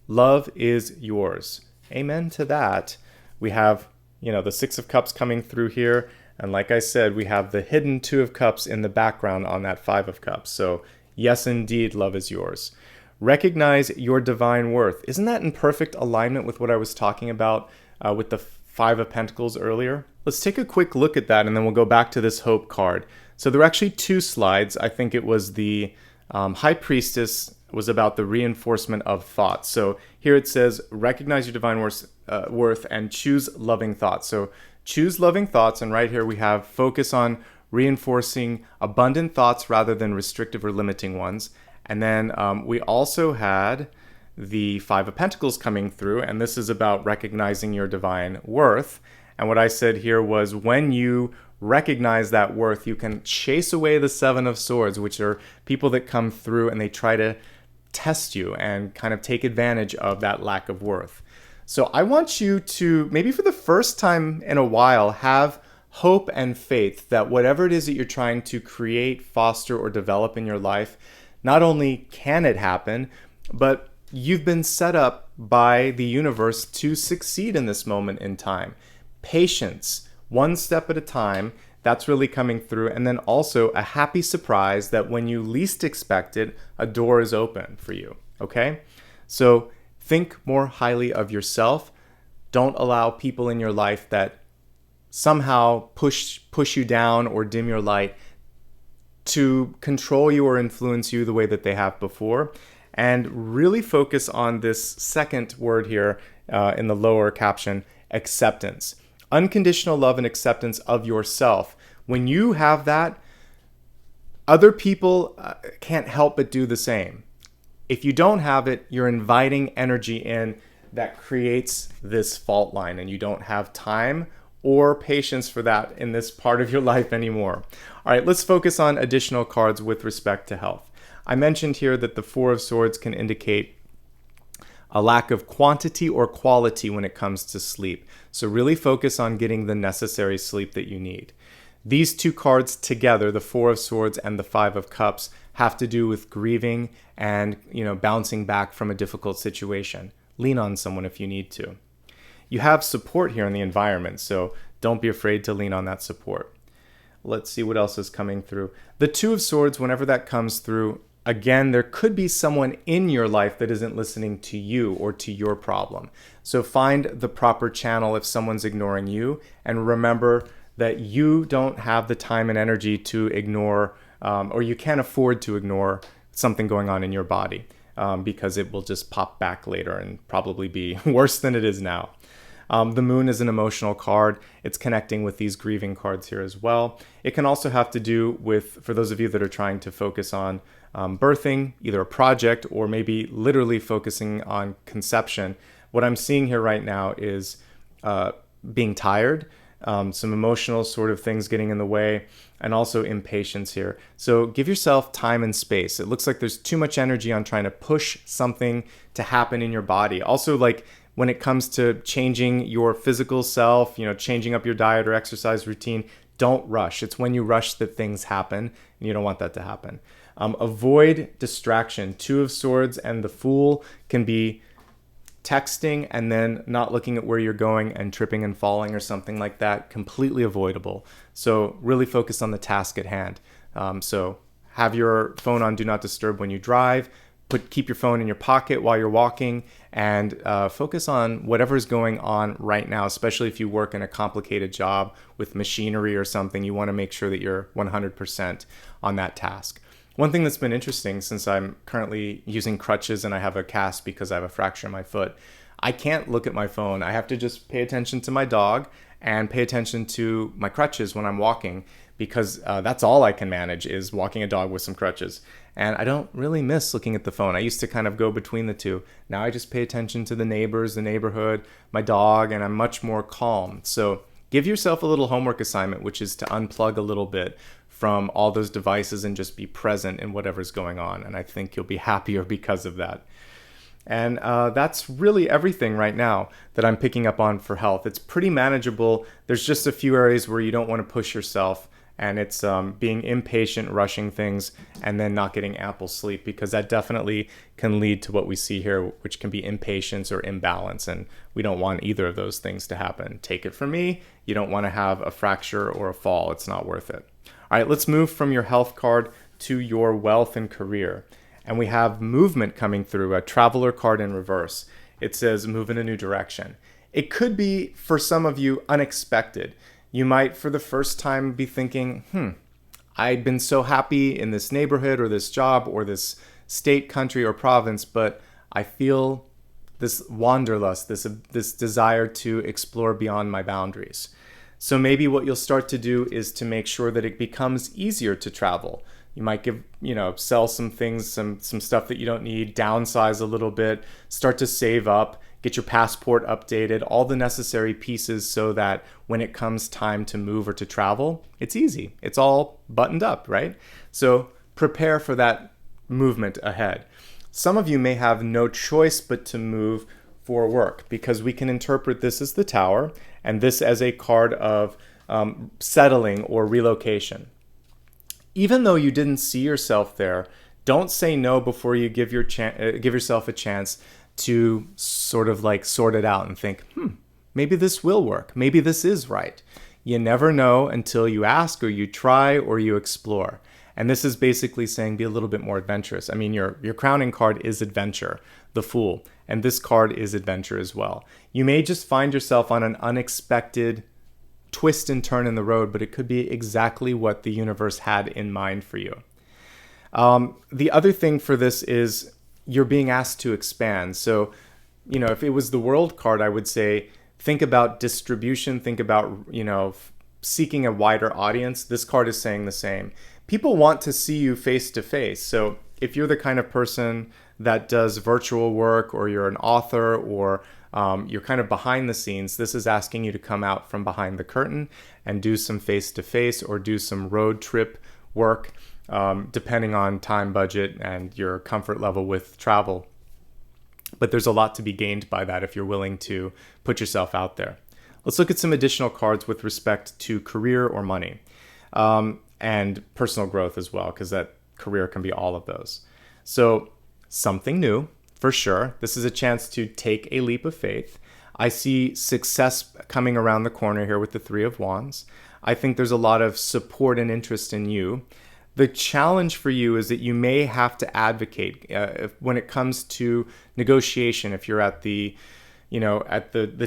love is yours. Amen to that. We have, the Six of Cups coming through here. And like I said, we have the hidden Two of Cups in the background on that Five of Cups. So yes, indeed, love is yours. Recognize your divine worth. Isn't that in perfect alignment with what I was talking about with the Five of Pentacles earlier? Let's take a quick look at that, and then we'll go back to this Hope card. So there are actually two slides. I think it was the High Priestess was about the reinforcement of thoughts. So here it says, recognize your divine worth and choose loving thoughts. So choose loving thoughts, and right here we have focus on reinforcing abundant thoughts rather than restrictive or limiting ones. And then we also had the Five of Pentacles coming through, and this is about recognizing your divine worth. And what I said here was when you recognize that worth, you can chase away the Seven of Swords, which are people that come through and they try to test you and kind of take advantage of that lack of worth. So I want you to, maybe for the first time in a while, have hope and faith that whatever it is that you're trying to create, foster, or develop in your life, not only can it happen, but you've been set up by the universe to succeed in this moment in time. Patience, one step at a time, that's really coming through. And then also a happy surprise that when you least expect it, a door is open for you, okay? So think more highly of yourself. Don't allow people in your life that somehow push you down or dim your light to control you or influence you the way that they have before. And really focus on this second word here in the lower caption, acceptance. Unconditional love and acceptance of yourself. When you have that, other people can't help but do the same. If you don't have it, you're inviting energy in that creates this fault line, and you don't have time or patience for that in this part of your life anymore. All right, let's focus on additional cards with respect to health. I mentioned here that the Four of Swords can indicate a lack of quantity or quality when it comes to sleep. So really focus on getting the necessary sleep that you need. These two cards together, the Four of Swords and the Five of Cups, have to do with grieving and, bouncing back from a difficult situation. Lean on someone if you need to. You have support here in the environment, so don't be afraid to lean on that support. Let's see what else is coming through. The Two of Swords, whenever that comes through, again, there could be someone in your life that isn't listening to you or to your problem. So find the proper channel if someone's ignoring you, and remember that you don't have the time and energy to ignore, or you can't afford to ignore something going on in your body, because it will just pop back later and probably be worse than it is now. The Moon is an emotional card. It's connecting with these grieving cards here as well. It can also have to do with, for those of you that are trying to focus on birthing, either a project or maybe literally focusing on conception. What I'm seeing here right now is being tired, some emotional sort of things getting in the way, and also impatience here. So give yourself time and space. It looks like there's too much energy on trying to push something to happen in your body. Also, like when it comes to changing your physical self, changing up your diet or exercise routine, don't rush. It's when you rush that things happen, and you don't want that to happen. Avoid distraction. Two of Swords and the Fool can be texting and then not looking at where you're going and tripping and falling or something like that. Completely avoidable. So really focus on the task at hand. So have your phone on Do Not Disturb when you drive. Keep your phone in your pocket while you're walking, and focus on whatever's going on right now, especially if you work in a complicated job with machinery or something. You want to make sure that you're 100% on that task. One thing that's been interesting, since I'm currently using crutches and I have a cast because I have a fracture in my foot, I can't look at my phone. I have to just pay attention to my dog and pay attention to my crutches when I'm walking, because that's all I can manage is walking a dog with some crutches. And I don't really miss looking at the phone. I used to kind of go between the two. Now I just pay attention to the neighbors, the neighborhood, my dog, and I'm much more calm. So give yourself a little homework assignment, which is to unplug a little bit from all those devices and just be present in whatever's going on. And I think you'll be happier because of that. And that's really everything right now that I'm picking up on for health. It's pretty manageable. There's just a few areas where you don't want to push yourself. And it's being impatient, rushing things, and then not getting ample sleep, because that definitely can lead to what we see here, which can be impatience or imbalance. And we don't want either of those things to happen. Take it from me, you don't want to have a fracture or a fall. It's not worth it. All right, let's move from your health card to your wealth and career. And we have movement coming through, a traveler card in reverse. It says move in a new direction. It could be, for some of you, unexpected. You might, for the first time, be thinking, I've been so happy in this neighborhood or this job or this state, country, or province, but I feel this wanderlust, this desire to explore beyond my boundaries. So maybe what you'll start to do is to make sure that it becomes easier to travel. You might sell some things, some stuff that you don't need, downsize a little bit, start to save up, get your passport updated, all the necessary pieces so that when it comes time to move or to travel, it's easy. It's all buttoned up, right? So prepare for that movement ahead. Some of you may have no choice but to move for work, because we can interpret this as the Tower and this as a card of settling or relocation. Even though you didn't see yourself there, don't say no before you give yourself a chance to sort of like sort it out and think, maybe this will work. Maybe this is right. You never know until you ask or you try or you explore. And this is basically saying be a little bit more adventurous. I mean, your crowning card is adventure, the Fool, and this card is adventure as well. You may just find yourself on an unexpected twist and turn in the road, but it could be exactly what the universe had in mind for you. The other thing for this is you're being asked to expand. So, if it was the World card, I would say, think about distribution, think about, seeking a wider audience. This card is saying the same. People want to see you face to face. So if you're the kind of person that does virtual work, or you're an author, or you're kind of behind the scenes, this is asking you to come out from behind the curtain and do some face to face or do some road trip work. Depending on time, budget, and your comfort level with travel. But there's a lot to be gained by that if you're willing to put yourself out there. Let's look at some additional cards with respect to career or money, and personal growth as well, because that career can be all of those. So something new, for sure. This is a chance to take a leap of faith. I see success coming around the corner here with the Three of Wands. I think there's a lot of support and interest in you. The challenge for you is that you may have to advocate when it comes to negotiation. If you're at the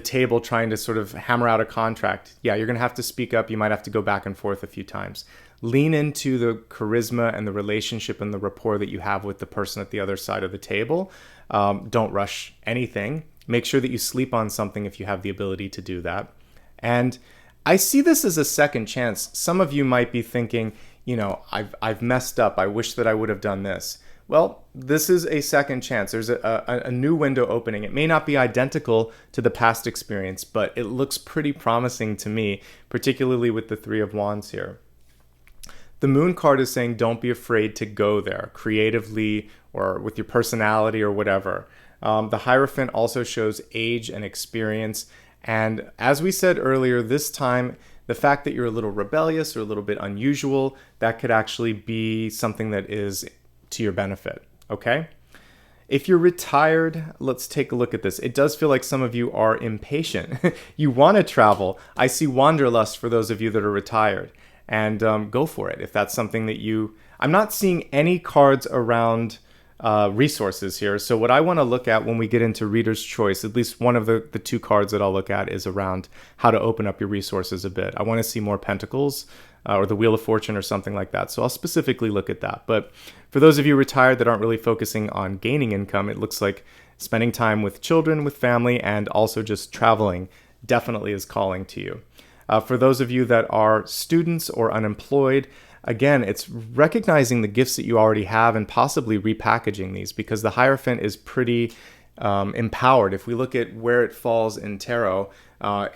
table trying to sort of hammer out a contract, you're going to have to speak up. You might have to go back and forth a few times. Lean into the charisma and the relationship and the rapport that you have with the person at the other side of the table. Don't rush anything. Make sure that you sleep on something if you have the ability to do that. And I see this as a second chance. Some of you might be thinking, I've messed up. I wish that I would have done this. Well, this is a second chance. There's a new window opening. It may not be identical to the past experience, but it looks pretty promising to me, particularly with the Three of Wands here. The Moon card is saying don't be afraid to go there creatively or with your personality or whatever. The Hierophant also shows age and experience. And as we said earlier, this time, the fact that you're a little rebellious or a little bit unusual, that could actually be something that is to your benefit, okay? If you're retired, let's take a look at this. It does feel like some of you are impatient. You want to travel. I see wanderlust for those of you that are retired. And go for it if that's something that I'm not seeing any cards around resources here. So what I want to look at when we get into Reader's Choice, at least one of the two cards that I'll look at is around how to open up your resources a bit. I want to see more Pentacles or the Wheel of Fortune or something like that. So I'll specifically look at that. But for those of you retired that aren't really focusing on gaining income, it looks like spending time with children, with family, and also just traveling definitely is calling to you. For those of you that are students or unemployed, again, it's recognizing the gifts that you already have and possibly repackaging these, because the Hierophant is pretty empowered. If we look at where it falls in tarot,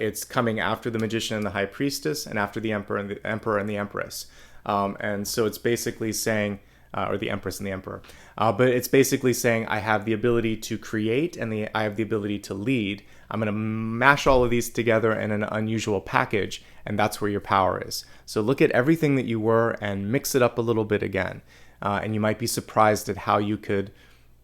it's coming after the Magician and the High Priestess and after the Emperor and the Empress. And so it's basically saying, or the Empress and the Emperor, but it's basically saying I have the ability to create and I have the ability to lead. I'm going to mash all of these together in an unusual package, and that's where your power is. So look at everything that you were and mix it up a little bit again, and you might be surprised at how you could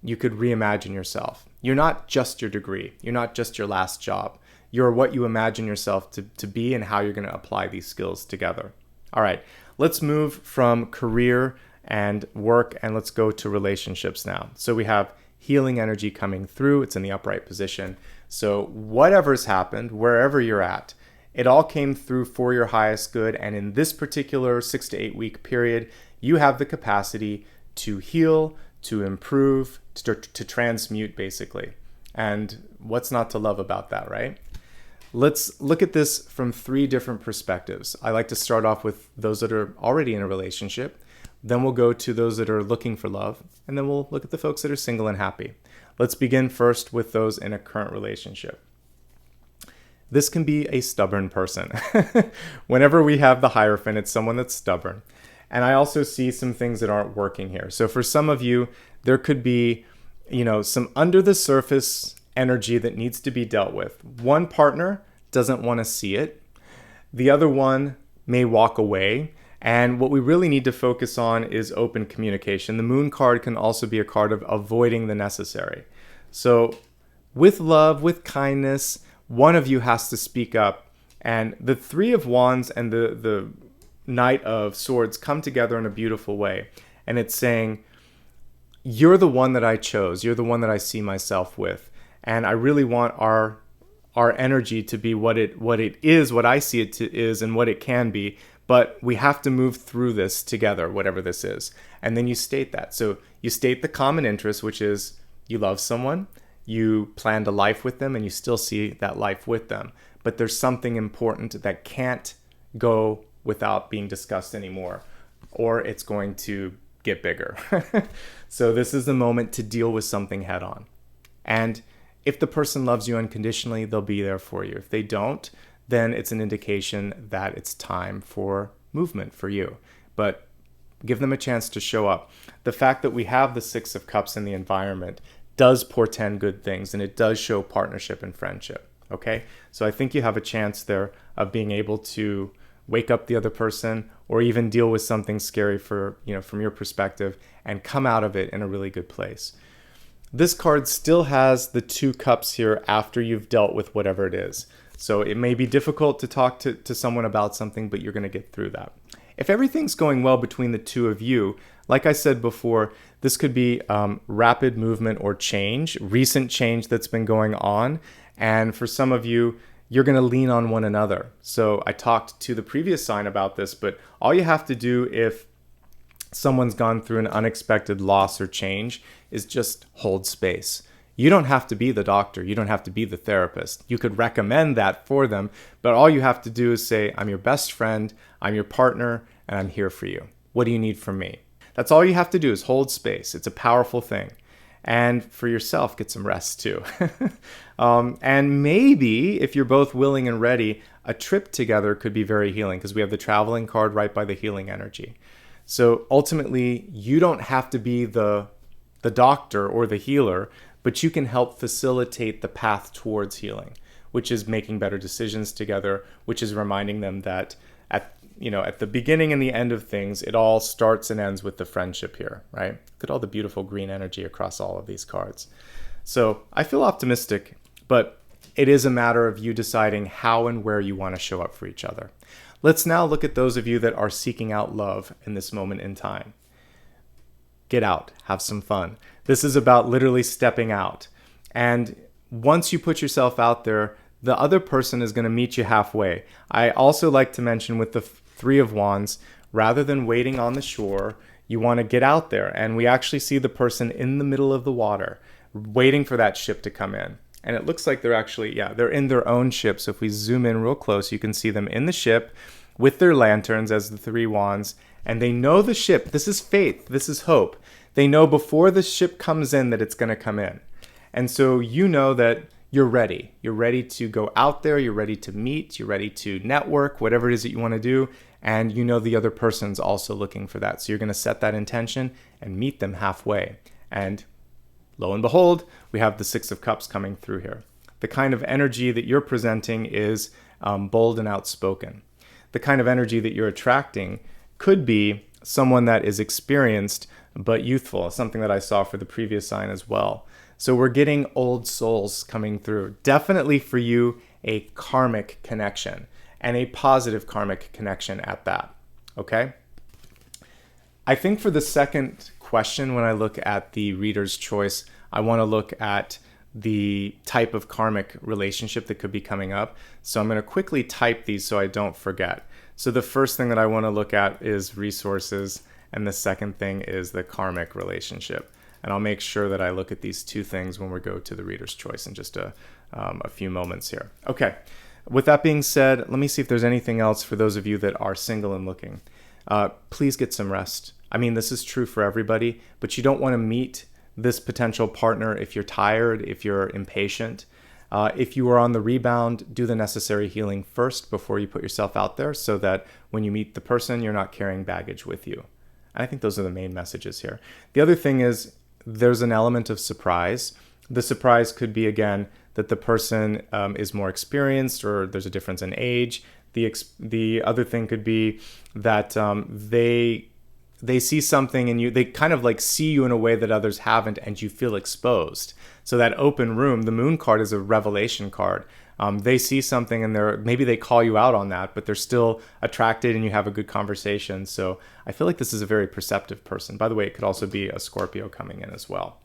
reimagine yourself. You're not just your degree. You're not just your last job. You're what you imagine yourself to be and how you're going to apply these skills together. All right, let's move from career and work, and let's go to relationships now. So we have healing energy coming through. It's in the upright position. So whatever's happened, wherever you're at, it all came through for your highest good. And in this particular 6 to 8 week period, you have the capacity to heal, to improve, to transmute, basically. And what's not to love about that, right? Let's look at this from 3 different perspectives. I like to start off with those that are already in a relationship. Then we'll go to those that are looking for love. And then we'll look at the folks that are single and happy. Let's begin first with those in a current relationship. This can be a stubborn person. Whenever we have the Hierophant, it's someone that's stubborn. And I also see some things that aren't working here. So for some of you, there could be, some under the surface energy that needs to be dealt with. One partner doesn't want to see it. The other one may walk away. And what we really need to focus on is open communication. The Moon card can also be a card of avoiding the necessary. So with love, with kindness, one of you has to speak up. And the 3 of Wands and the Knight of Swords come together in a beautiful way. And it's saying, you're the one that I chose. You're the one that I see myself with. And I really want our energy to be what it is, what I see it is, and what it can be. But we have to move through this together, whatever this is. And then you state that. So you state the common interest, which is you love someone, you planned a life with them, and you still see that life with them. But there's something important that can't go without being discussed anymore, or it's going to get bigger. So this is the moment to deal with something head on. And if the person loves you unconditionally, they'll be there for you. If they don't, then it's an indication that it's time for movement for you. But give them a chance to show up. The fact that we have the 6 of Cups in the environment does portend good things, and it does show partnership and friendship, okay? So I think you have a chance there of being able to wake up the other person, or even deal with something scary from your perspective, and come out of it in a really good place. This card still has the 2 cups here after you've dealt with whatever it is. So it may be difficult to talk to someone about something, but you're going to get through that. If everything's going well between the 2 of you, like I said before, this could be rapid movement or change, recent change that's been going on. And for some of you, you're going to lean on one another. So I talked to the previous sign about this, but all you have to do if someone's gone through an unexpected loss or change is just hold space. You don't have to be the doctor. You don't have to be the therapist. You could recommend that for them, but all you have to do is say, I'm your best friend, I'm your partner, and I'm here for you. What do you need from me? That's all you have to do is hold space. It's a powerful thing. And for yourself, get some rest too. And maybe if you're both willing and ready, a trip together could be very healing, because we have the traveling card right by the healing energy. So ultimately, you don't have to be the doctor or the healer, but you can help facilitate the path towards healing, which is making better decisions together, which is reminding them that at the beginning and the end of things, it all starts and ends with the friendship here, right? Look at all the beautiful green energy across all of these cards. So I feel optimistic, but it is a matter of you deciding how and where you want to show up for each other. Let's now look at those of you that are seeking out love in this moment in time. get out, have some fun. This is about literally stepping out. And once you put yourself out there, the other person is going to meet you halfway. I also like to mention with the Three of Wands, rather than waiting on the shore, you want to get out there. And we actually see the person in the middle of the water, waiting for that ship to come in. And it looks like they're actually, they're in their own ship. So if we zoom in real close, you can see them in the ship with their lanterns as the Three Wands. And they know the ship. This is faith. This is hope. They know before the ship comes in that it's going to come in. And so you know that you're ready. You're ready to go out there. You're ready to meet. You're ready to network, whatever it is that you want to do. And you know the other person's also looking for that. So you're going to set that intention and meet them halfway. And lo and behold, we have the Six of Cups coming through here. The kind of energy that you're presenting is bold and outspoken. The kind of energy that you're attracting could be someone that is experienced but youthful, something that I saw for the previous sign as well. So we're getting old souls coming through. Definitely for you, a karmic connection, and a positive karmic connection at that, okay? I think for the second question, when I look at the reader's choice, I want to look at the type of karmic relationship that could be coming up. So I'm going to quickly type these so I don't forget. So the first thing that I want to look at is resources, and the second thing is the karmic relationship. And I'll make sure that I look at these two things when we go to the reader's choice in just a few moments here. Okay, with that being said, let me see if there's anything else for those of you that are single and looking. Please get some rest. I mean, this is true for everybody, but you don't want to meet this potential partner if you're tired, if you're impatient. If you are on the rebound, do the necessary healing first before you put yourself out there so that when you meet the person, you're not carrying baggage with you. And I think those are the main messages here. The other thing is there's an element of surprise. The surprise could be, again, that the person is more experienced or there's a difference in age. The other thing could be that they see something in you, they kind of like see you in a way that others haven't, and you feel exposed. So that open room, the Moon card is a revelation card. They see something and maybe they call you out on that, but they're still attracted and you have a good conversation. So I feel like this is a very perceptive person. By the way, it could also be a Scorpio coming in as well.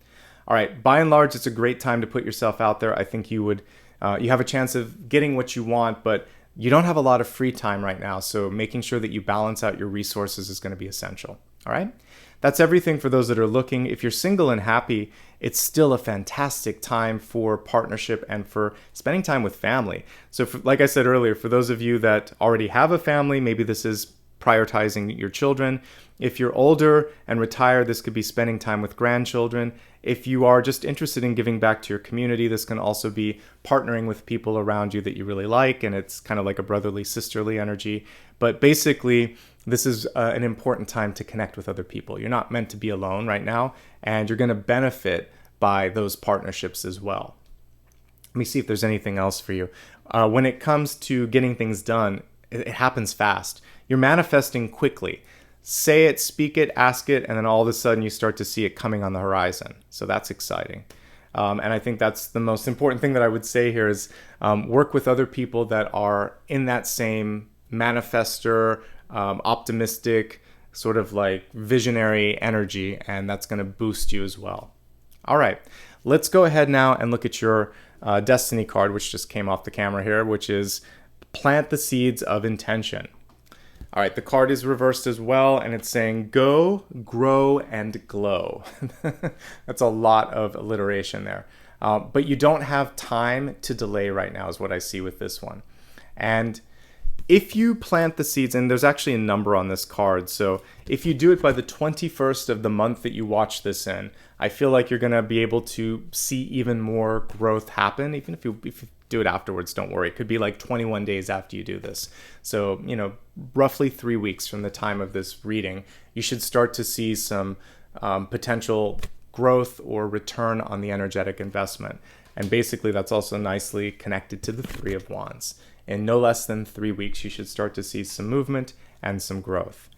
All right, by and large, it's a great time to put yourself out there. I think you have a chance of getting what you want, but you don't have a lot of free time right now. So making sure that you balance out your resources is going to be essential. All right. That's everything for those that are looking. If you're single and happy, it's still a fantastic time for partnership and for spending time with family. So like I said earlier, for those of you that already have a family, maybe this is prioritizing your children. If you're older and retired, this could be spending time with grandchildren. If you are just interested in giving back to your community, this can also be partnering with people around you that you really like, and it's kind of like a brotherly, sisterly energy. But basically, this is an important time to connect with other people. You're not meant to be alone right now, and you're going to benefit by those partnerships as well. Let me see if there's anything else for you. When it comes to getting things done, it happens fast. You're manifesting quickly. Say it, speak it, ask it, and then all of a sudden you start to see it coming on the horizon. So that's exciting. And I think that's the most important thing that I would say here is work with other people that are in that same manifester, optimistic, sort of like visionary energy, and that's going to boost you as well. All right, let's go ahead now and look at your destiny card, which just came off the camera here, which is plant the seeds of intention. All right, the card is reversed as well, and it's saying go, grow, and glow. That's a lot of alliteration there. But you don't have time to delay right now is what I see with this one. And if you plant the seeds, and there's actually a number on this card, so if you do it by the 21st of the month that you watch this in, I feel like you're going to be able to see even more growth happen. Even if you do it afterwards, don't worry. It could be like 21 days after you do this. So, roughly 3 weeks from the time of this reading, you should start to see some potential growth or return on the energetic investment. And basically, that's also nicely connected to the Three of Wands. In no less than 3 weeks, you should start to see some movement and some growth.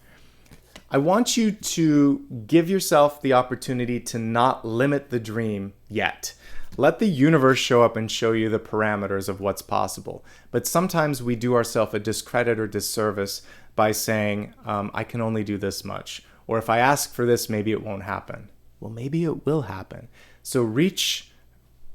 I want you to give yourself the opportunity to not limit the dream yet. Let the universe show up and show you the parameters of what's possible. But sometimes we do ourselves a discredit or disservice by saying, I can only do this much, Or if I ask for this, maybe it won't happen. Well, maybe it will happen. So reach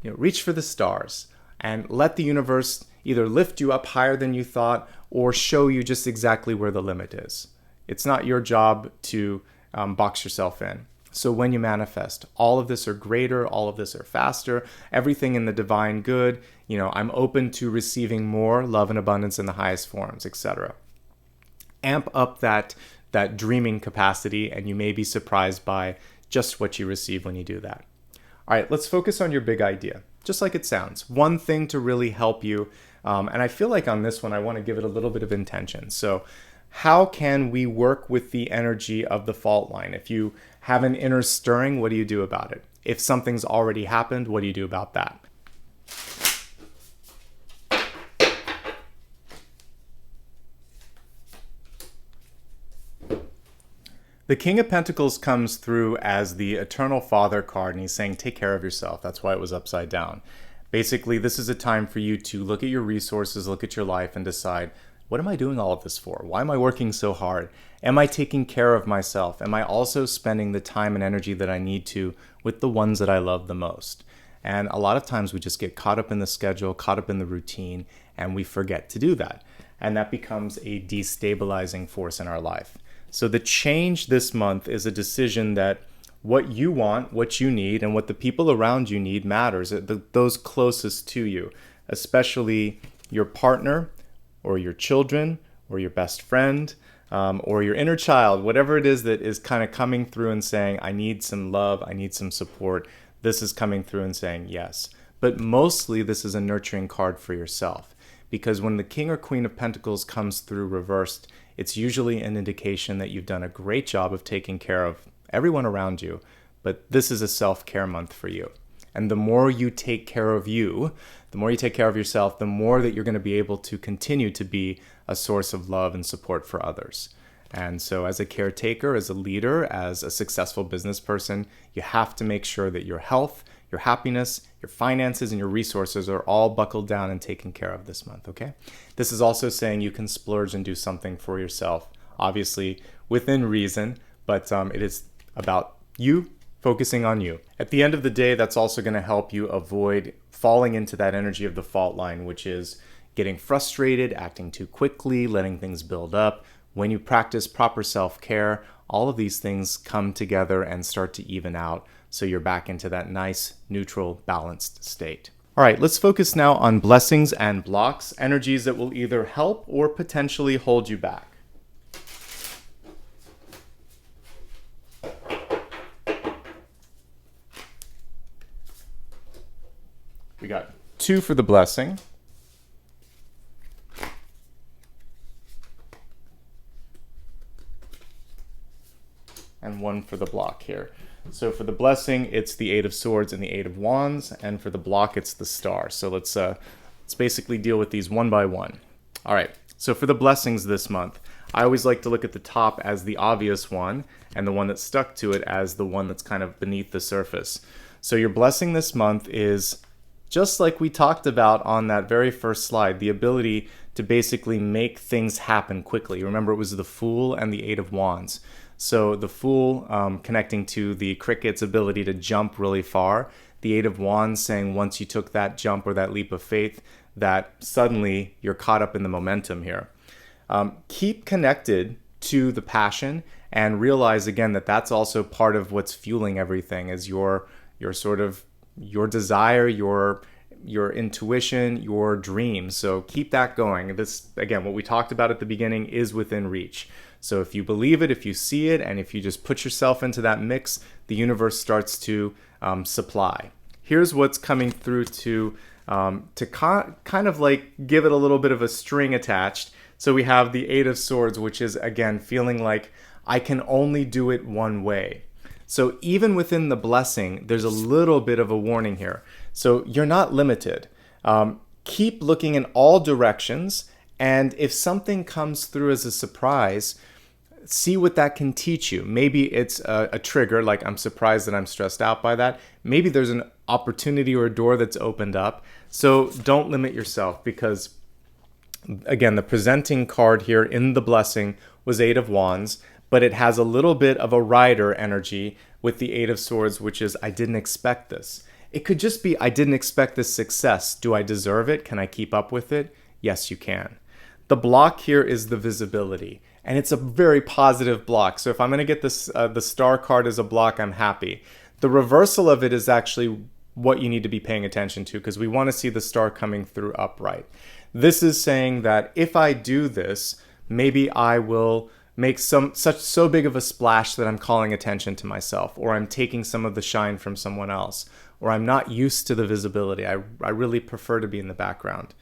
for the stars and let the universe either lift you up higher than you thought or show you just exactly where the limit is. It's not your job to box yourself in. So when you manifest, all of this are greater, all of this are faster, everything in the divine good, I'm open to receiving more love and abundance in the highest forms, etc. Amp up that dreaming capacity, and you may be surprised by just what you receive when you do that. All right, let's focus on your big idea, just like it sounds. One thing to really help you, and I feel like on this one, I want to give it a little bit of intention. So how can we work with the energy of the fault line? If you have an inner stirring, what do you do about it? If something's already happened, what do you do about that? The King of Pentacles comes through as the Eternal Father card, and he's saying, take care of yourself. That's why it was upside down. Basically, this is a time for you to look at your resources, look at your life, and decide, what am I doing all of this for? Why am I working so hard? Am I taking care of myself? Am I also spending the time and energy that I need to with the ones that I love the most? And a lot of times we just get caught up in the schedule, caught up in the routine, and we forget to do that. And that becomes a destabilizing force in our life. So the change this month is a decision that what you want, what you need, and what the people around you need matters. Those closest to you, especially your partner or your children or your best friend or your inner child, whatever it is that is kind of coming through and saying, I need some love, I need some support. This is coming through and saying yes. But mostly this is a nurturing card for yourself, because when the King or Queen of Pentacles comes through reversed, it's usually an indication that you've done a great job of taking care of everyone around you, but this is a self-care month for you. And the more you take care of you, the more you take care of yourself, the more that you're going to be able to continue to be a source of love and support for others. And so as a caretaker, as a leader, as a successful business person, you have to make sure that your health, your happiness, your finances, and your resources are all buckled down and taken care of this month, okay? This is also saying you can splurge and do something for yourself, obviously within reason, but it is about you focusing on you. At the end of the day, that's also going to help you avoid falling into that energy of the fault line, which is getting frustrated, acting too quickly, letting things build up. When you practice proper self-care, all of these things come together and start to even out, so you're back into that nice, neutral, balanced state. All right, let's focus now on blessings and blocks, energies that will either help or potentially hold you back. We got 2 for the blessing. And 1 for the block here. So for the blessing, it's the 8 of Swords and the 8 of Wands, and for the block, it's the Star. So let's basically deal with these one by one. All right, so for the blessings this month, I always like to look at the top as the obvious one, and the one that's stuck to it as the one that's kind of beneath the surface. So your blessing this month is, just like we talked about on that very first slide, the ability to basically make things happen quickly. Remember, it was the Fool and the 8 of Wands. So the Fool connecting to the Cricket's ability to jump really far. The 8 of Wands saying once you took that jump or that leap of faith, that suddenly you're caught up in the momentum here. Keep connected to the passion and realize again that that's also part of what's fueling everything, is your sort of your desire, your intuition, your dreams. So keep that going. This, again, what we talked about at the beginning is within reach. So if you believe it, if you see it, and if you just put yourself into that mix, the universe starts to supply. Here's what's coming through to kind of like give it a little bit of a string attached. So we have the 8 of Swords, which is, again, feeling like I can only do it one way. So even within the blessing, there's a little bit of a warning here. So you're not limited. Keep looking in all directions, and if something comes through as a surprise, see what that can teach you. Maybe it's a trigger, like I'm surprised that I'm stressed out by that. Maybe there's an opportunity or a door that's opened up. So don't limit yourself, because, again, the presenting card here in the blessing was 8 of Wands, but it has a little bit of a rider energy with the Eight of Swords, which is, I didn't expect this. It could just be, I didn't expect this success. Do I deserve it? Can I keep up with it? Yes, you can. The block here is the visibility, and it's a very positive block. So if I'm going to get this, the star card as a block, I'm happy. The reversal of it is actually what you need to be paying attention to, because we want to see the star coming through upright. This is saying that if I do this, maybe I will make so big of a splash that I'm calling attention to myself, or I'm taking some of the shine from someone else, or I'm not used to the visibility. I really prefer to be in the background.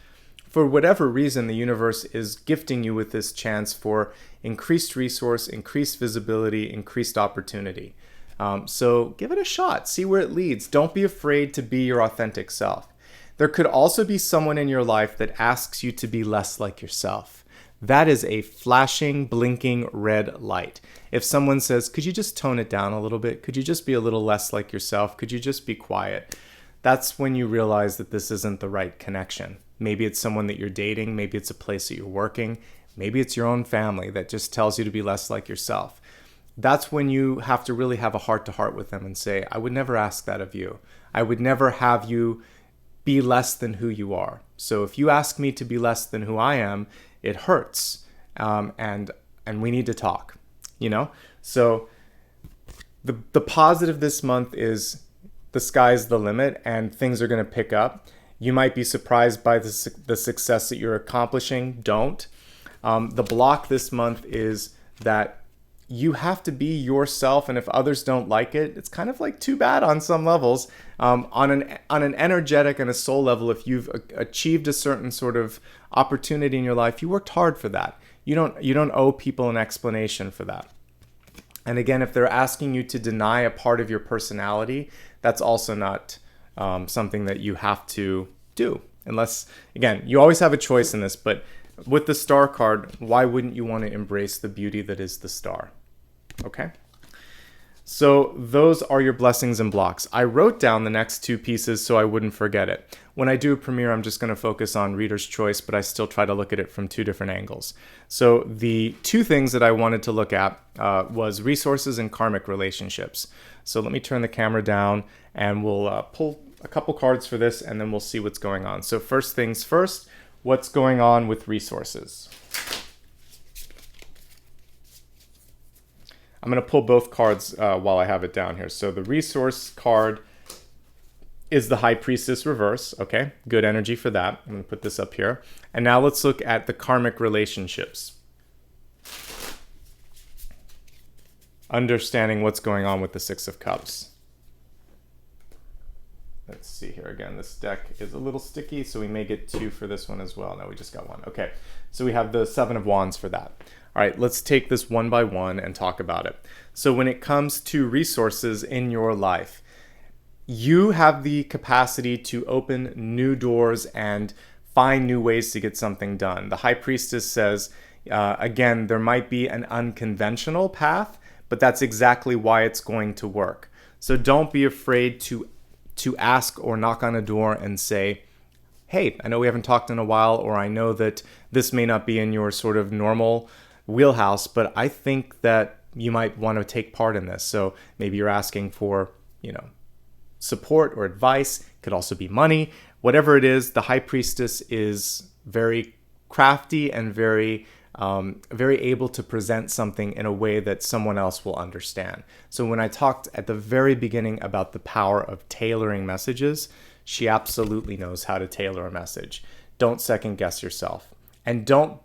For whatever reason, the universe is gifting you with this chance for increased resource, increased visibility, increased opportunity. So give it a shot, see where it leads. Don't be afraid to be your authentic self. There could also be someone in your life that asks you to be less like yourself. That is a flashing, blinking red light. If someone says, could you just tone it down a little bit? Could you just be a little less like yourself? Could you just be quiet? That's when you realize that this isn't the right connection. Maybe it's someone that you're dating. Maybe it's a place that you're working. Maybe it's your own family that just tells you to be less like yourself. That's when you have to really have a heart-to-heart with them and say, I would never ask that of you. I would never have you be less than who you are. So if you ask me to be less than who I am, it hurts, and we need to talk, you know? So the positive this month is the sky's the limit and things are going to pick up. You might be surprised by the success that you're accomplishing. Don't. The block this month is that you have to be yourself, and if others don't like it, it's kind of like too bad on some levels. On an energetic and a soul level, if you've achieved a certain sort of opportunity in your life, you worked hard for that. You don't owe people an explanation for that. And again, if they're asking you to deny a part of your personality, that's also not something that you have to do. Unless, again, you always have a choice in this, but with the star card, why wouldn't you want to embrace the beauty that is the star? Okay? So those are your blessings and blocks. I wrote down the next two pieces so I wouldn't forget it. When I do a premiere, I'm just going to focus on reader's choice, but I still try to look at it from two different angles. So the two things that I wanted to look at was resources and karmic relationships. So let me turn the camera down and we'll pull a couple cards for this, and then we'll see what's going on. So first things first, what's going on with resources? I'm going to pull both cards while I have it down here. So the resource card is the High Priestess reverse. Okay, good energy for that. I'm going to put this up here. And now let's look at the karmic relationships. Understanding what's going on with the Six of Cups. Let's see here again. This deck is a little sticky, so we may get two for this one as well. No, we just got one. Okay, so we have the Seven of Wands for that. All right, let's take this one by one and talk about it. So when it comes to resources in your life, you have the capacity to open new doors and find new ways to get something done. The High Priestess says, again, there might be an unconventional path, but that's exactly why it's going to work. So don't be afraid to ask or knock on a door and say, hey, I know we haven't talked in a while, or I know that this may not be in your sort of normal wheelhouse, but I think that you might want to take part in this. So maybe you're asking for, support or advice. Could also be money. Whatever it is, the High Priestess is very crafty and very able to present something in a way that someone else will understand. So when I talked at the very beginning about the power of tailoring messages, she absolutely knows how to tailor a message. Don't second guess yourself, and don't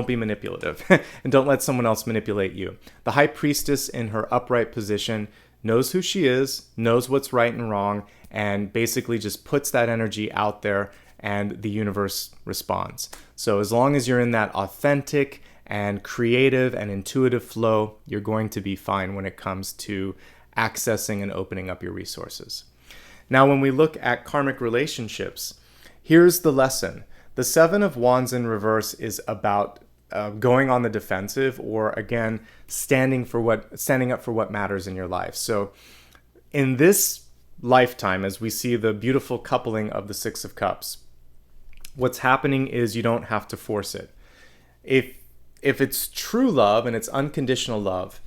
be manipulative, and don't let someone else manipulate you. The High Priestess in her upright position knows who she is, knows what's right and wrong, and basically just puts that energy out there, and the universe responds. So as long as you're in that authentic and creative and intuitive flow, you're going to be fine when it comes to accessing and opening up your resources. Now, when we look at karmic relationships, here's the lesson. The Seven of Wands in reverse is about going on the defensive, or again, standing up for what matters in your life. So in this lifetime, as we see the beautiful coupling of the Six of Cups, what's happening is you don't have to force it. If it's true love and it's unconditional love,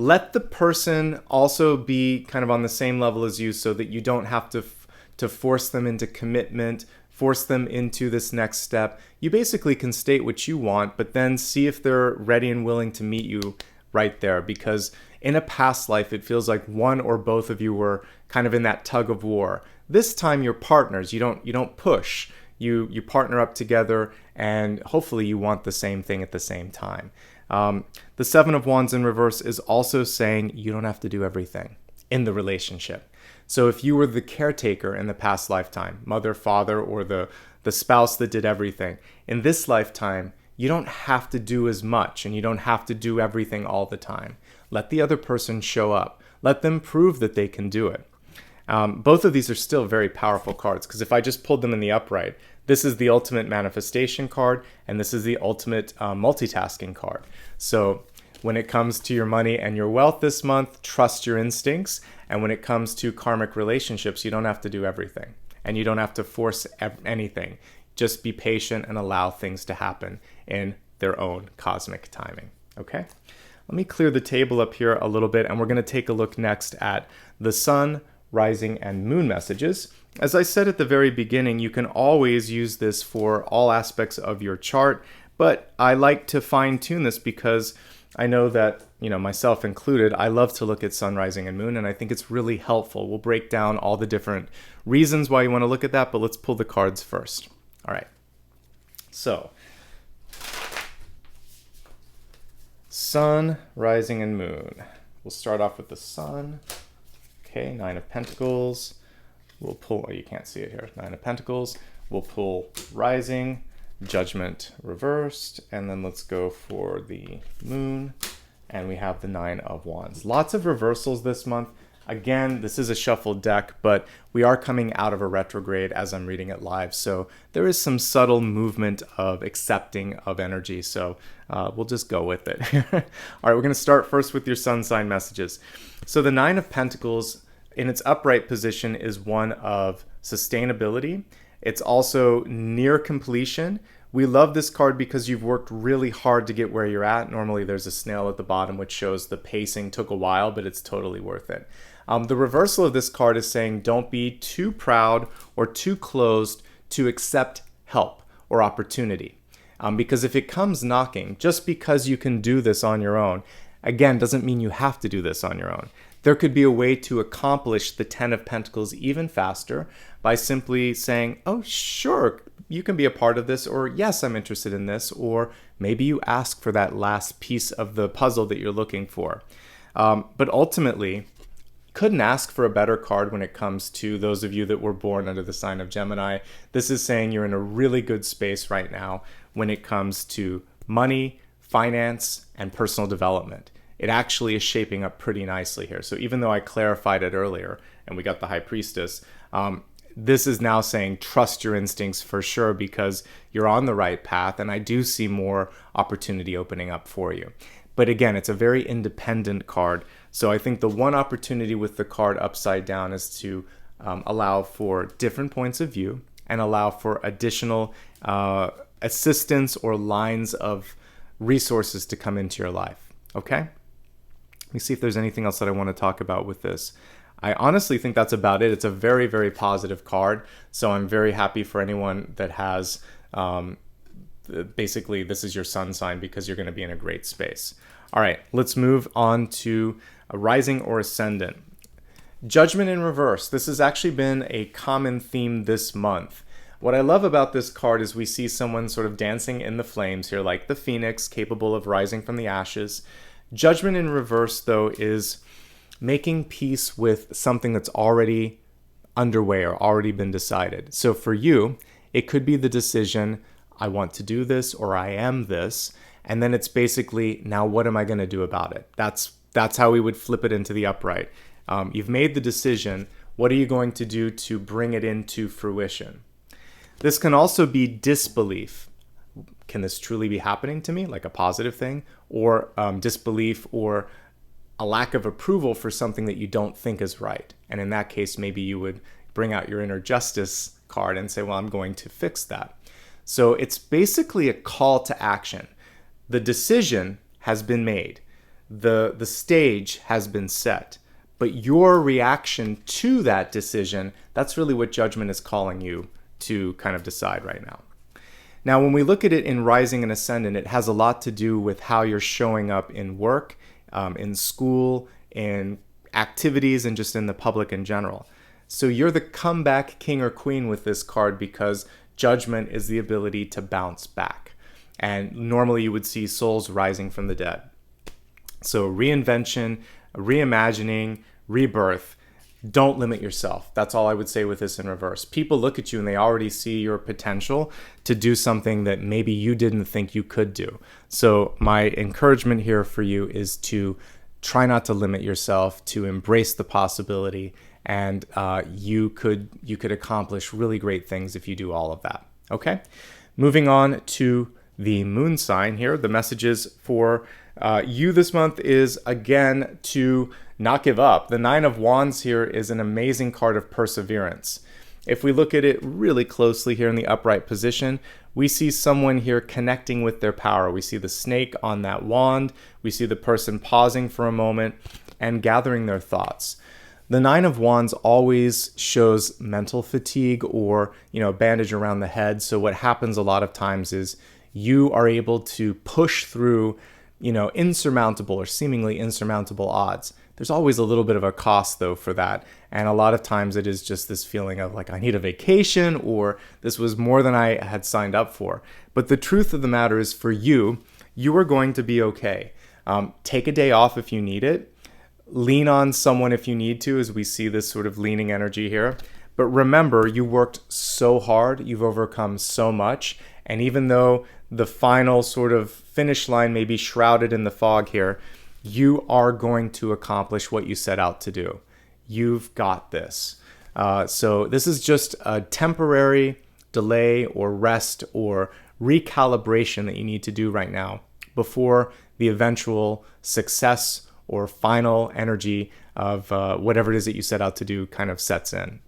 let the person also be kind of on the same level as you so that you don't have to force them into commitment, force them into this next step. You basically can state what you want, but then see if they're ready and willing to meet you right there. Because in a past life, it feels like one or both of you were kind of in that tug of war. This time you're partners. You don't push. You partner up together, and hopefully you want the same thing at the same time. The Seven of Wands in reverse is also saying you don't have to do everything in the relationship. So if you were the caretaker in the past lifetime, mother, father, or the spouse that did everything, in this lifetime, you don't have to do as much, and you don't have to do everything all the time. Let the other person show up. Let them prove that they can do it. Both of these are still very powerful cards, because if I just pulled them in the upright, this is the ultimate manifestation card, and this is the ultimate multitasking card. So when it comes to your money and your wealth this month, trust your instincts. And when it comes to karmic relationships, you don't have to do everything, and you don't have to force anything. Just be patient and allow things to happen in their own cosmic timing. Okay? Let me clear the table up here a little bit, and we're going to take a look next at the sun, rising, and moon messages. As I said at the very beginning, you can always use this for all aspects of your chart, but I like to fine-tune this because I know that, myself included, I love to look at sun, rising, and moon, and I think it's really helpful. We'll break down all the different reasons why you want to look at that, but let's pull the cards first. All right. So, sun, rising, and moon. We'll start off with the sun. Okay, Nine of Pentacles. We'll pull, you can't see it here, Nine of Pentacles. We'll pull rising, Judgment reversed, and then let's go for the moon, and we have the Nine of Wands. Lots of reversals this month. Again, this is a shuffled deck, but we are coming out of a retrograde as I'm reading it live, so there is some subtle movement of accepting of energy, so we'll just go with it. All right, we're going to start first with your sun sign messages. So the Nine of Pentacles in its upright position is one of sustainability. It's also near completion. We love this card because you've worked really hard to get where you're at. Normally there's a snail at the bottom which shows the pacing took a while, but it's totally worth it. The reversal of this card is saying don't be too proud or too closed to accept help or opportunity. Because if it comes knocking, just because you can do this on your own, again, doesn't mean you have to do this on your own. There could be a way to accomplish the Ten of Pentacles even faster by simply saying, oh, sure, you can be a part of this, or yes, I'm interested in this, or maybe you ask for that last piece of the puzzle that you're looking for. But ultimately, couldn't ask for a better card when it comes to those of you that were born under the sign of Gemini. This is saying you're in a really good space right now when it comes to money, finance, and personal development. It actually is shaping up pretty nicely here. So even though I clarified it earlier and we got the High Priestess, this is now saying trust your instincts for sure because you're on the right path, and I do see more opportunity opening up for you. But again, it's a very independent card. So I think the one opportunity with the card upside down is to allow for different points of view and allow for additional assistance or lines of resources to come into your life. Okay? Let me see if there's anything else that I want to talk about with this. I honestly think that's about it. It's a very, very positive card. So I'm very happy for anyone that has, basically, this is your sun sign because you're going to be in a great space. All right, let's move on to a rising or ascendant. Judgment in reverse. This has actually been a common theme this month. What I love about this card is we see someone sort of dancing in the flames here, like the phoenix, capable of rising from the ashes. Judgment in reverse, though, is making peace with something that's already underway or already been decided. So for you, it could be the decision, I want to do this or I am this. And then it's basically, now what am I going to do about it? That's how we would flip it into the upright. You've made the decision. What are you going to do to bring it into fruition? This can also be disbelief. Can this truly be happening to me, like a positive thing? Or disbelief or a lack of approval for something that you don't think is right. And in that case, maybe you would bring out your inner justice card and say, well, I'm going to fix that. So it's basically a call to action. The decision has been made. The stage has been set. But your reaction to that decision, that's really what Judgment is calling you to kind of decide right now. Now, when we look at it in Rising and Ascendant, it has a lot to do with how you're showing up in work, in school, in activities, and just in the public in general. So you're the comeback king or queen with this card because Judgment is the ability to bounce back. And normally you would see souls rising from the dead. So reinvention, reimagining, rebirth. Don't limit yourself. That's all I would say with this in reverse. People look at you and they already see your potential to do something that maybe you didn't think you could do. So my encouragement here for you is to try not to limit yourself, to embrace the possibility, and you could accomplish really great things if you do all of that. Okay? Moving on to the moon sign here. The messages for you this month is, again, to not give up. The Nine of Wands here is an amazing card of perseverance. If we look at it really closely here in the upright position, we see someone here connecting with their power. We see the snake on that wand. We see the person pausing for a moment and gathering their thoughts. The Nine of Wands always shows mental fatigue or, bandage around the head. So what happens a lot of times is you are able to push through, insurmountable or seemingly insurmountable odds. There's always a little bit of a cost, though, for that. And a lot of times it is just this feeling of like, I need a vacation, or this was more than I had signed up for. But the truth of the matter is, for you, you are going to be okay. Take a day off if you need it. Lean on someone if you need to, as we see this sort of leaning energy here. But remember, you worked so hard. You've overcome so much. And even though the final sort of finish line may be shrouded in the fog here, you are going to accomplish what you set out to do. You've got this. So this is just a temporary delay or rest or recalibration that you need to do right now before the eventual success or final energy of whatever it is that you set out to do kind of sets in.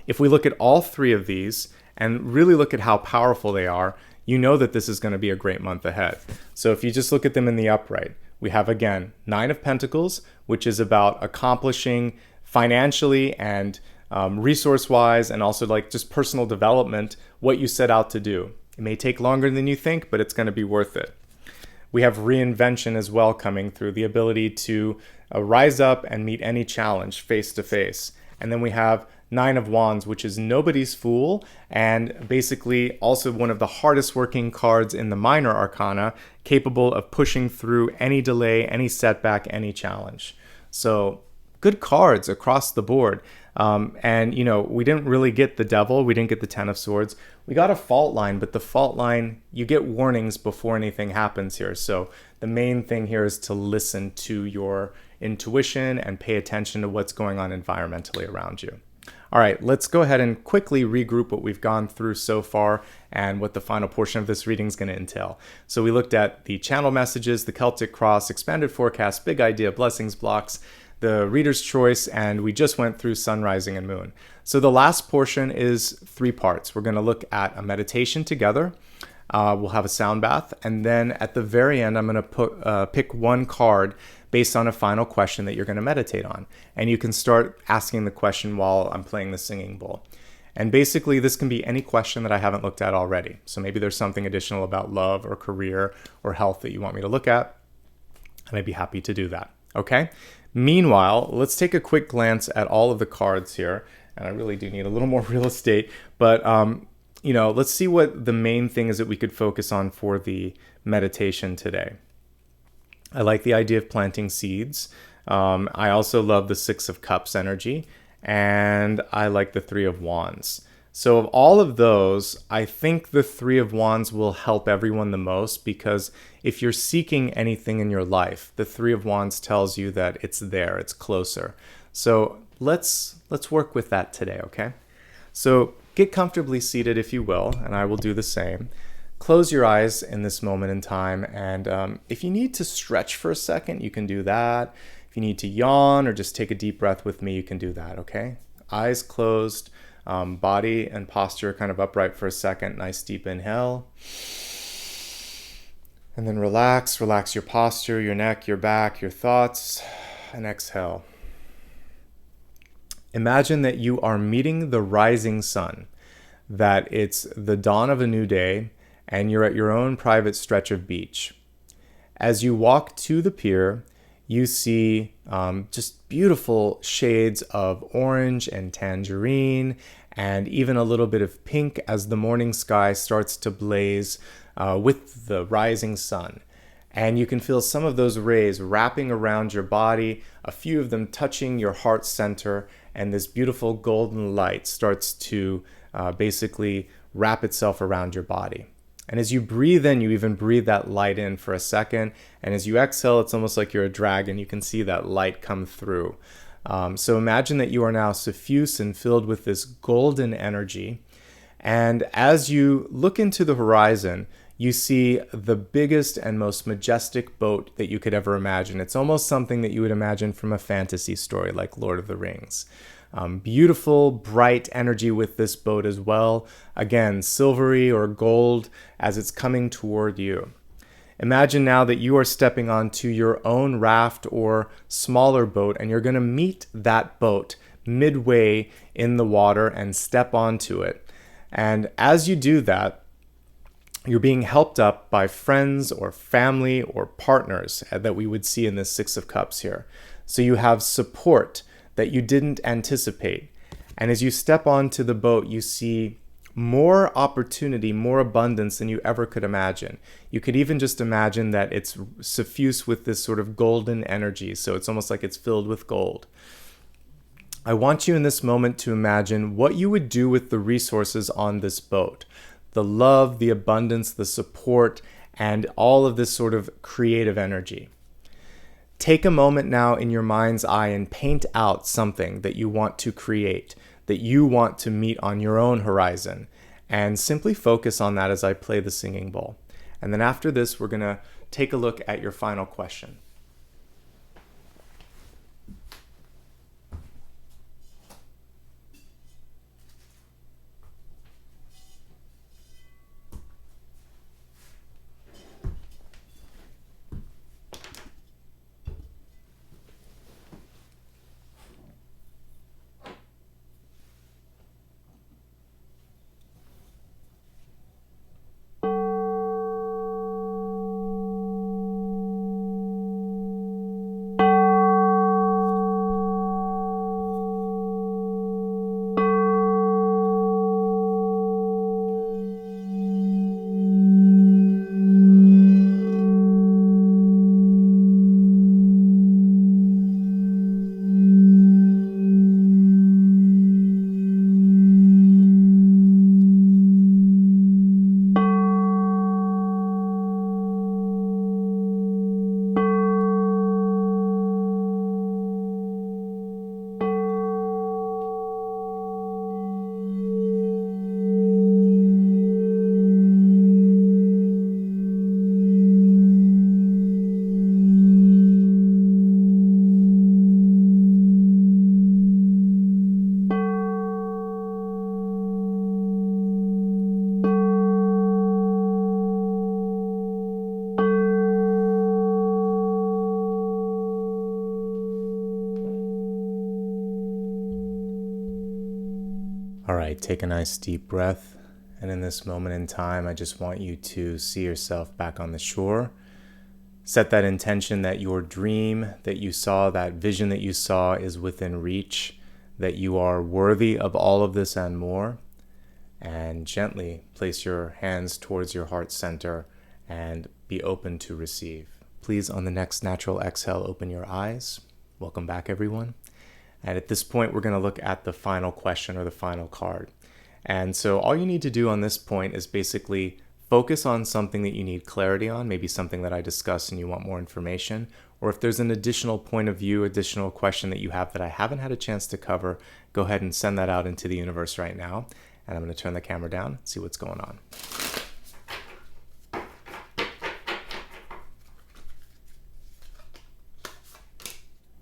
If we look at all three of these and really look at how powerful they are, you know that this is going to be a great month ahead. So if you just look at them in the upright, we have, again, Nine of Pentacles, which is about accomplishing financially and resource-wise, and also like just personal development, what you set out to do. It may take longer than you think, but it's going to be worth it. We have reinvention as well coming through, the ability to rise up and meet any challenge face to face. And then we have Nine of Wands, which is nobody's fool, and basically also one of the hardest working cards in the minor arcana, capable of pushing through any delay, any setback, any challenge. So good cards across the board. And we didn't really get the Devil. We didn't get the Ten of Swords. We got a fault line, but the fault line, you get warnings before anything happens here. So the main thing here is to listen to your intuition and pay attention to what's going on environmentally around you. All right, let's go ahead and quickly regroup what we've gone through so far and what the final portion of this reading is going to entail. So we looked at the channel messages, the Celtic Cross, expanded forecast, big idea, blessings blocks, the reader's choice, and we just went through sun, rising, and moon. So the last portion is 3 parts. We're going to look at a meditation together. We'll have a sound bath, and then at the very end, I'm going to pick one card based on a final question that you're going to meditate on. And you can start asking the question while I'm playing the singing bowl. And basically, this can be any question that I haven't looked at already. So maybe there's something additional about love or career or health that you want me to look at. I may be happy to do that. Okay? Meanwhile, let's take a quick glance at all of the cards here. And I really do need a little more real estate. But, let's see what the main thing is that we could focus on for the meditation today. I like the idea of planting seeds. I also love the Six of Cups energy, and I like the Three of Wands. So of all of those, I think the Three of Wands will help everyone the most, because if you're seeking anything in your life, the Three of Wands tells you that it's there, it's closer. So let's work with that today, okay? So get comfortably seated if you will, and I will do the same. Close your eyes in this moment in time, and if you need to stretch for a second, you can do that. If you need to yawn or just take a deep breath with me, you can do that, okay? Eyes closed, body and posture kind of upright for a second. Nice deep inhale. And then relax your posture, your neck, your back, your thoughts, and exhale. Imagine that you are meeting the rising sun, that it's the dawn of a new day, and you're at your own private stretch of beach. As you walk to the pier, you see just beautiful shades of orange and tangerine, and even a little bit of pink as the morning sky starts to blaze with the rising sun. And you can feel some of those rays wrapping around your body, a few of them touching your heart center, and this beautiful golden light starts to basically wrap itself around your body. And as you breathe in, you even breathe that light in for a second. And as you exhale, it's almost like you're a dragon. You can see that light come through. So imagine that you are now suffused and filled with this golden energy. And as you look into the horizon, you see the biggest and most majestic boat that you could ever imagine. It's almost something that you would imagine from a fantasy story like Lord of the Rings. Beautiful, bright energy with this boat as well. Again, silvery or gold as it's coming toward you. Imagine now that you are stepping onto your own raft or smaller boat, and you're going to meet that boat midway in the water and step onto it. And as you do that, you're being helped up by friends or family or partners that we would see in this Six of Cups here. So you have support that you didn't anticipate. And as you step onto the boat, you see more opportunity, more abundance than you ever could imagine. You could even just imagine that it's suffused with this sort of golden energy. So it's almost like it's filled with gold. I want you in this moment to imagine what you would do with the resources on this boat. The love, the abundance, the support, and all of this sort of creative energy. Take a moment now in your mind's eye and paint out something that you want to create, that you want to meet on your own horizon, and simply focus on that as I play the singing bowl. And then after this, we're going to take a look at your final question. All right, take a nice deep breath. And in this moment in time, I just want you to see yourself back on the shore. Set that intention that your dream that you saw, that vision that you saw is within reach, that you are worthy of all of this and more. And gently place your hands towards your heart center and be open to receive. Please, on the next natural exhale, open your eyes. Welcome back, everyone. And at this point, we're going to look at the final question or the final card. And so all you need to do on this point is basically focus on something that you need clarity on, maybe something that I discussed and you want more information, or if there's an additional point of view, additional question that you have that I haven't had a chance to cover, go ahead and send that out into the universe right now. And I'm going to turn the camera down and see what's going on.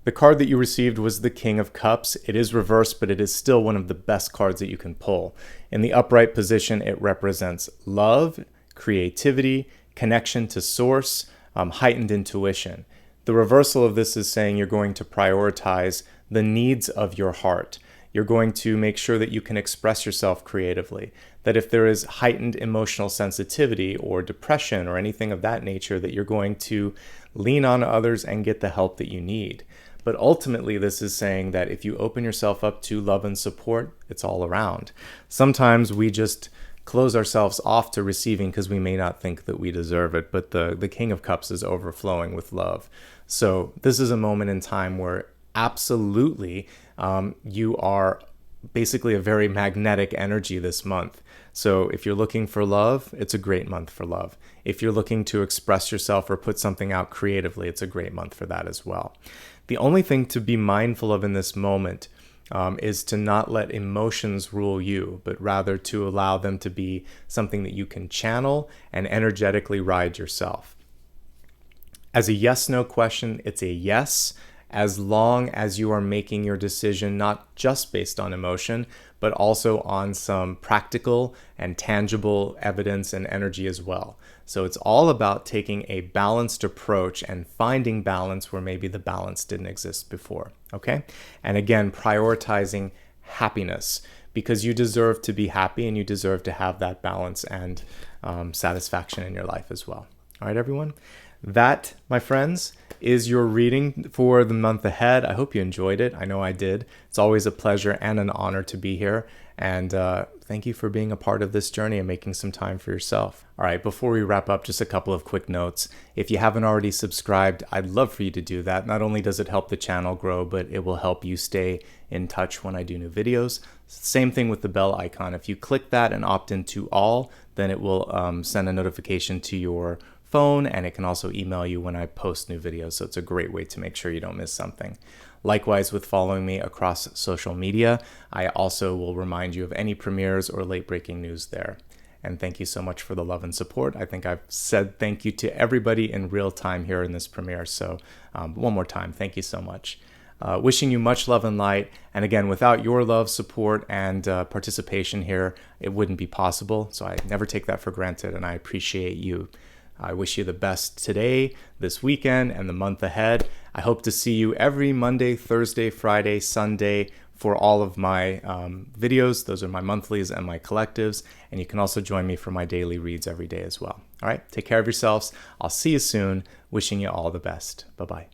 The card that you received was the King of Cups. It is reversed, but it is still one of the best cards that you can pull. In the upright position, it represents love, creativity, connection to source, heightened intuition. The reversal of this is saying you're going to prioritize the needs of your heart. You're going to make sure that you can express yourself creatively, that if there is heightened emotional sensitivity or depression or anything of that nature, that you're going to lean on others and get the help that you need. But ultimately, this is saying that if you open yourself up to love and support, it's all around. Sometimes we just close ourselves off to receiving because we may not think that we deserve it, but the King of Cups is overflowing with love. So this is a moment in time where absolutely you are basically a very magnetic energy this month. So if you're looking for love, it's a great month for love. If you're looking to express yourself or put something out creatively, it's a great month for that as well. The only thing to be mindful of in this moment is to not let emotions rule you, but rather to allow them to be something that you can channel and energetically ride yourself. As a yes/no question, it's a yes, as long as you are making your decision not just based on emotion, but also on some practical and tangible evidence and energy as well. So it's all about taking a balanced approach and finding balance where maybe the balance didn't exist before, okay? And again, prioritizing happiness, because you deserve to be happy and you deserve to have that balance and satisfaction in your life as well. All right, everyone? That, my friends, is your reading for the month ahead. I hope you enjoyed it. I know I did. It's always a pleasure and an honor to be here. And thank you for being a part of this journey and making some time for yourself. All right, before we wrap up, just a couple of quick notes. If you haven't already subscribed, I'd love for you to do that. Not only does it help the channel grow, but it will help you stay in touch when I do new videos. Same thing with the bell icon. If you click that and opt into all, then it will send a notification to your phone, and it can also email you when I post new videos. So it's a great way to make sure you don't miss something. Likewise, with following me across social media, I also will remind you of any premieres or late breaking news there. And thank you so much for the love and support. I think I've said thank you to everybody in real time here in this premiere. So one more time, thank you so much. Wishing you much love and light. And again, without your love, support, and participation here, it wouldn't be possible. So I never take that for granted, and I appreciate you. I wish you the best today, this weekend, and the month ahead. I hope to see you every Monday, Thursday, Friday, Sunday for all of my videos. Those are my monthlies and my collectives. And you can also join me for my daily reads every day as well. All right, take care of yourselves. I'll see you soon. Wishing you all the best. Bye-bye.